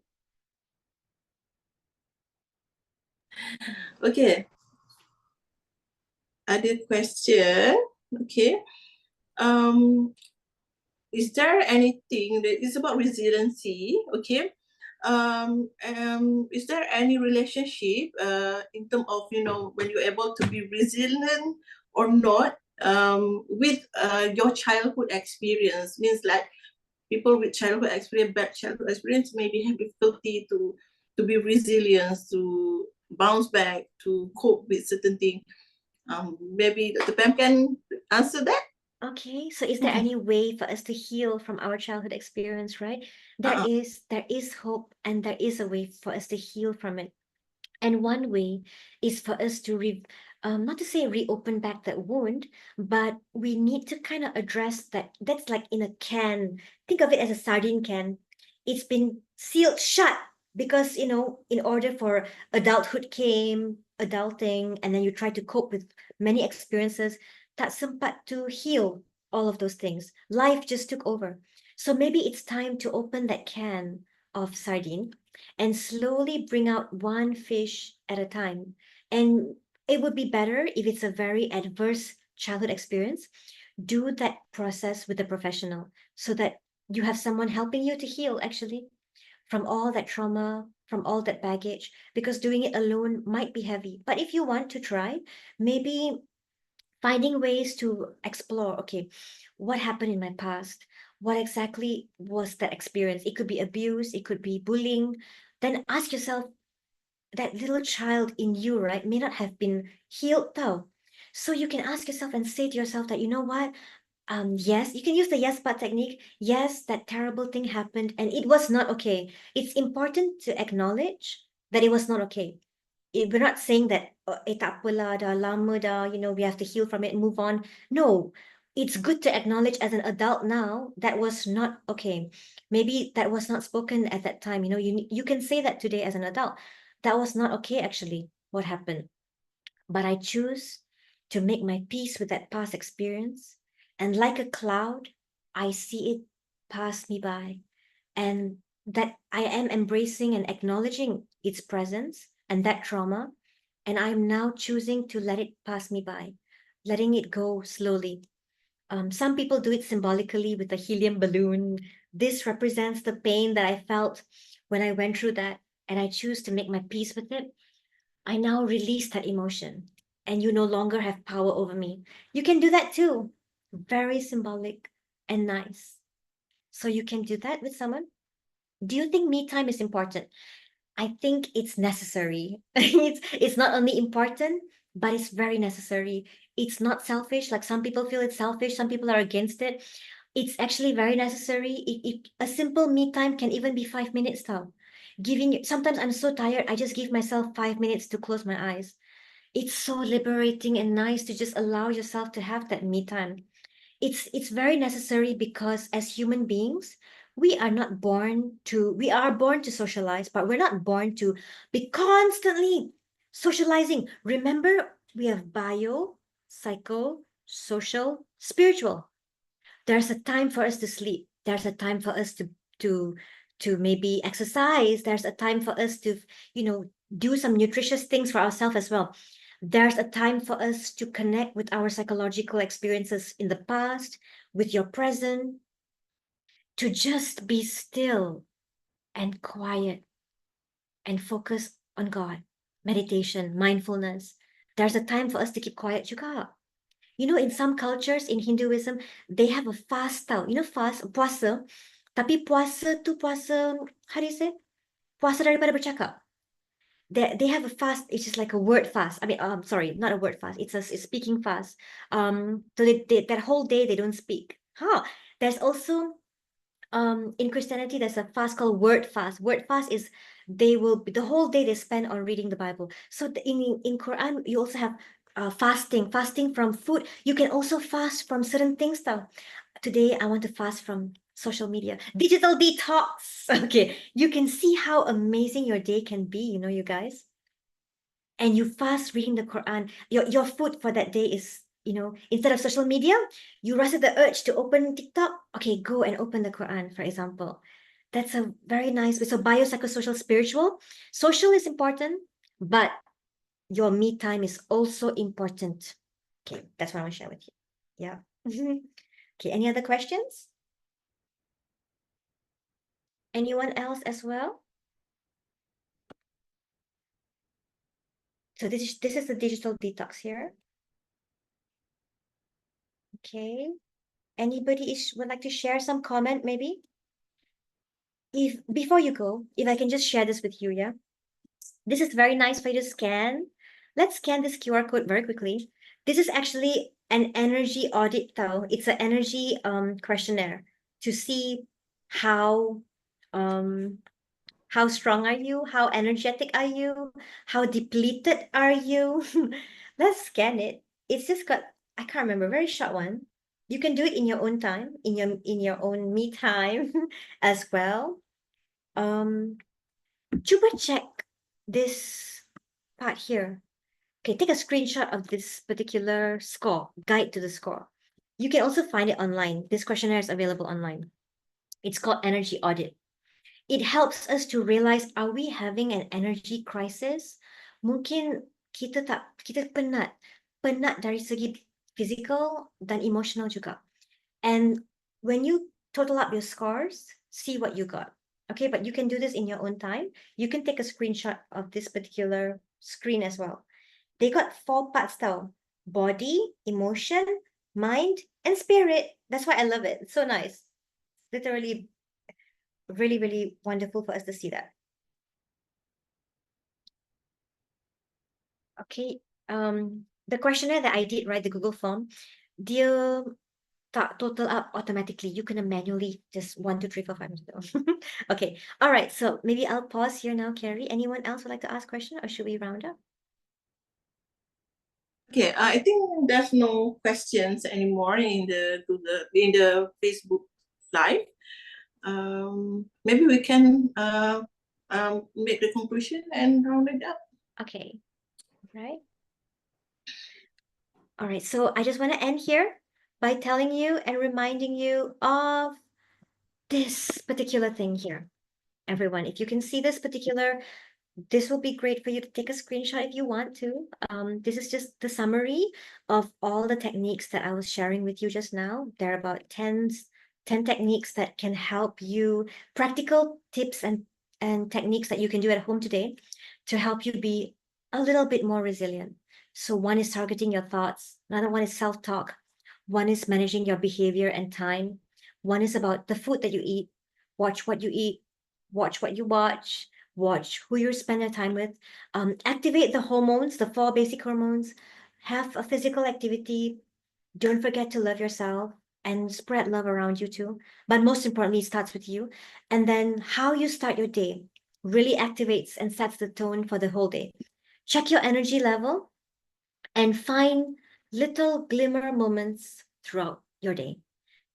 Okay, other question. Okay. Um, is there anything that is about resiliency? Okay. Is there any relationship in terms of, you know, when you're able to be resilient or not with your childhood experience? Means like people with childhood experience, bad childhood experience, maybe have difficulty to be resilient, to bounce back, to cope with certain things. Maybe the Pam can answer that. Okay, so is there any way for us to heal from our childhood experience, right? Uh-uh. There is hope and there is a way for us to heal from it. And one way is for us to not to say reopen back that wound, but we need to kind of address that. That's like in a can. Think of it as a sardine can. It's been sealed shut because, you know, in order for adulthood came, adulting, and then you try to cope with many experiences, tak sempat to heal all of those things. Life just took over. So maybe it's time to open that can of sardine and slowly bring out one fish at a time. And it would be better if it's a very adverse childhood experience. Do that process with a professional so that you have someone helping you to heal actually from all that trauma, from all that baggage, because doing it alone might be heavy. But if you want to try, maybe finding ways to explore, okay, what happened in my past? What exactly was that experience? It could be abuse, it could be bullying. Then ask yourself, that little child in you, right, may not have been healed though. So you can ask yourself and say to yourself that, you know what? Yes, you can use the yes but technique. Yes, that terrible thing happened and it was not okay. It's important to acknowledge that it was not okay. We're not saying that tak apalah, dah lama dah, you know, we have to heal from it and move on. No, it's good to acknowledge as an adult now that was not okay. Maybe that was not spoken at that time. You know, you can say that today as an adult. That was not okay actually, what happened. But I choose to make my peace with that past experience. And like a cloud, I see it pass me by. And that I am embracing and acknowledging its presence and that trauma. And I'm now choosing to let it pass me by, letting it go slowly. Some people do it symbolically with a helium balloon. This represents the pain that I felt when I went through that, and I choose to make my peace with it. I now release that emotion, and you no longer have power over me. You can do that too. Very symbolic and nice. So you can do that with someone. Do you think me time is important? I think it's necessary. It's not only important, but it's very necessary. It's not selfish. Like some people feel it's selfish, some people are against it. It's actually very necessary. A simple me time can even be 5 minutes now. Sometimes I'm so tired, I just give myself 5 minutes to close my eyes. It's so liberating and nice to just allow yourself to have that me time. It's very necessary because as human beings, we are born to socialize, but we're not born to be constantly socializing. Remember, we have bio, psycho, social, spiritual. There's a time for us to sleep. There's a time for us to to maybe exercise. There's a time for us to, you know, do some nutritious things for ourselves as well. There's a time for us to connect with our psychological experiences in the past, with your present, to just be still and quiet and focus on God. Meditation, mindfulness. There's a time for us to keep quiet juga. You know, in some cultures in Hinduism, they have a fast tau. You know, fast, puasa. Tapi puasa tu puasa, how do you say? Puasa daripada bercakap. They have a fast, it's just like a word fast. I mean, sorry, not a word fast. It's speaking fast. So that whole day they don't speak. Huh. There's also In Christianity, there's a fast called word fast. Word fast is they will be the whole day they spend on reading the Bible. So in Quran, you also have fasting from food. You can also fast from certain things though. Today, I want to fast from social media. Digital detox. Okay, you can see how amazing your day can be, you know, you guys. And you fast reading the Quran. Your food for that day is, you know, instead of social media, you resist the urge to open TikTok. Okay, go and open the Quran, for example. That's a very nice way. So biopsychosocial, spiritual. Social is important, but your me time is also important. Okay, that's what I want to share with you. Yeah. Okay, any other questions? Anyone else as well? So this is the digital detox here. Okay. Anybody would like to share some comment maybe? If before you go, if I can just share this with you, yeah. This is very nice for you to scan. Let's scan this QR code very quickly. This is actually an energy audit though. It's an energy questionnaire to see how um how strong are you? How energetic are you? How depleted are you? Let's scan it. It's just got, I can't remember, very short one. You can do it in your own time, in your own me time as well. Cuba check this part here. Okay, take a screenshot of this particular score, guide to the score. You can also find it online. This questionnaire is available online. It's called Energy Audit. It helps us to realize, are we having an energy crisis? Mungkin kita penat dari segi physical dan emotional juga. And when you total up your scores, see what you got. Okay, but you can do this in your own time. You can take a screenshot of this particular screen as well. They got 4 parts though: body, emotion, mind, and spirit. That's why I love it. It's so nice. Literally really, really wonderful for us to see that. Okay. The questionnaire that I did, right, the Google form, dia tak total up automatically. You can manually just 1, 2, 3, 4, 5. Okay. All right. So maybe I'll pause here now, Carrie. Anyone else would like to ask a question, or should we round up? Okay, I think there's no questions anymore in the Facebook Live. Maybe we can make the conclusion and round it up. Okay. Right. All right. So I just want to end here by telling you and reminding you of this particular thing here. Everyone, if you can see this will be great for you to take a screenshot if you want to. This is just the summary of all the techniques that I was sharing with you just now. There are about 10 techniques that can help you, practical tips and techniques that you can do at home today to help you be a little bit more resilient. So one is targeting your thoughts. Another one is self-talk. One is managing your behavior and time. One is about the food that you eat. Watch what you eat. Watch what you watch. Watch who you spend your time with. Activate the hormones, the 4 basic hormones. Have a physical activity. Don't forget to love yourself and spread love around you too. But most importantly, it starts with you. And then how you start your day really activates and sets the tone for the whole day. Check your energy level and find little glimmer moments throughout your day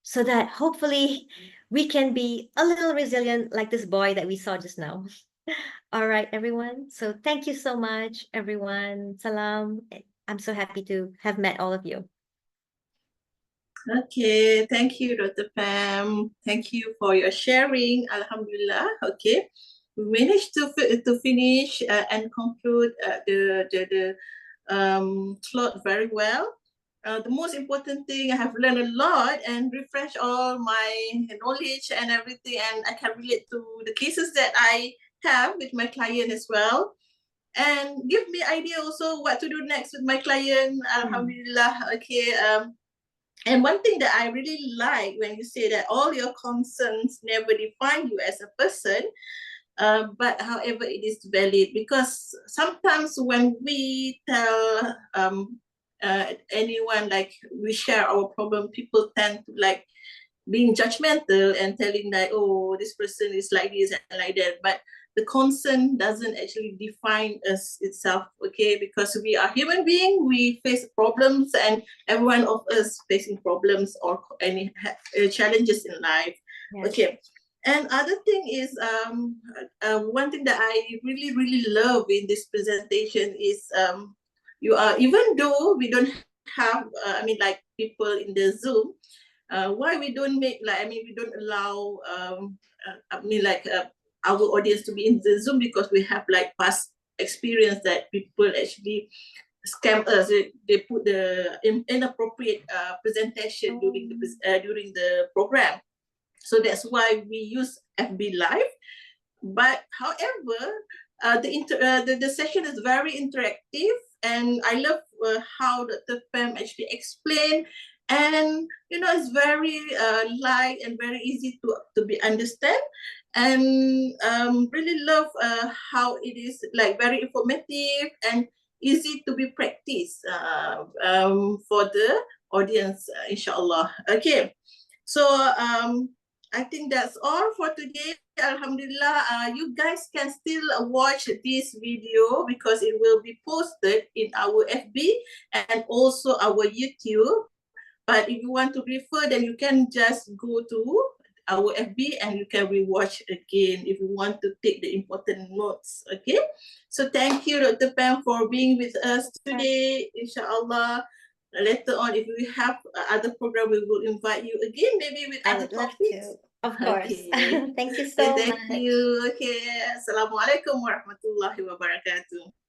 so that hopefully we can be a little resilient like this boy that we saw just now. All right, everyone. So thank you so much, everyone. Salam. I'm so happy to have met all of you. Okay, thank you, Dr. Pam. Thank you for your sharing. Alhamdulillah. Okay, we managed to finish and conclude the slot very well. The most important thing, I have learned a lot and refreshed all my knowledge and everything, and I can relate to the cases that I have with my client as well, and give me idea also what to do next with my client. Alhamdulillah. Okay. And one thing that I really like when you say that all your concerns never define you as a person, but however it is valid, because sometimes when we tell anyone, like we share our problem, people tend to like being judgmental and telling like, oh, this person is like this and like that. But the concern doesn't actually define us itself, okay? Because we are human beings, we face problems, and every one of us facing problems or any challenges in life. Yes. Okay. And other thing is, one thing that I really love in this presentation is, you are, even though we don't have, like people in the Zoom, why we don't make like, we don't allow, our audience to be in the Zoom, because we have like past experience that people actually scam us. They put the inappropriate presentation during the program. So that's why we use FB Live. But however, the session is very interactive, and I love how Dr. Pam actually explained. And it's very light and very easy to be understand. And really love how it is like very informative and easy to be practiced for the audience, inshallah. Okay, so I think that's all for today. Alhamdulillah, you guys can still watch this video because it will be posted in our FB and also our YouTube. But if you want to refer, then you can just go to our FB and you can rewatch again if you want to take the important notes. Okay, so thank you, Dr. Pam, for being with us today. Inshallah, later on, if we have other program, we will invite you again, maybe with other topics. Of course. Okay. Thank you so much. Thank you. Okay. Assalamualaikum warahmatullahi wabarakatuh.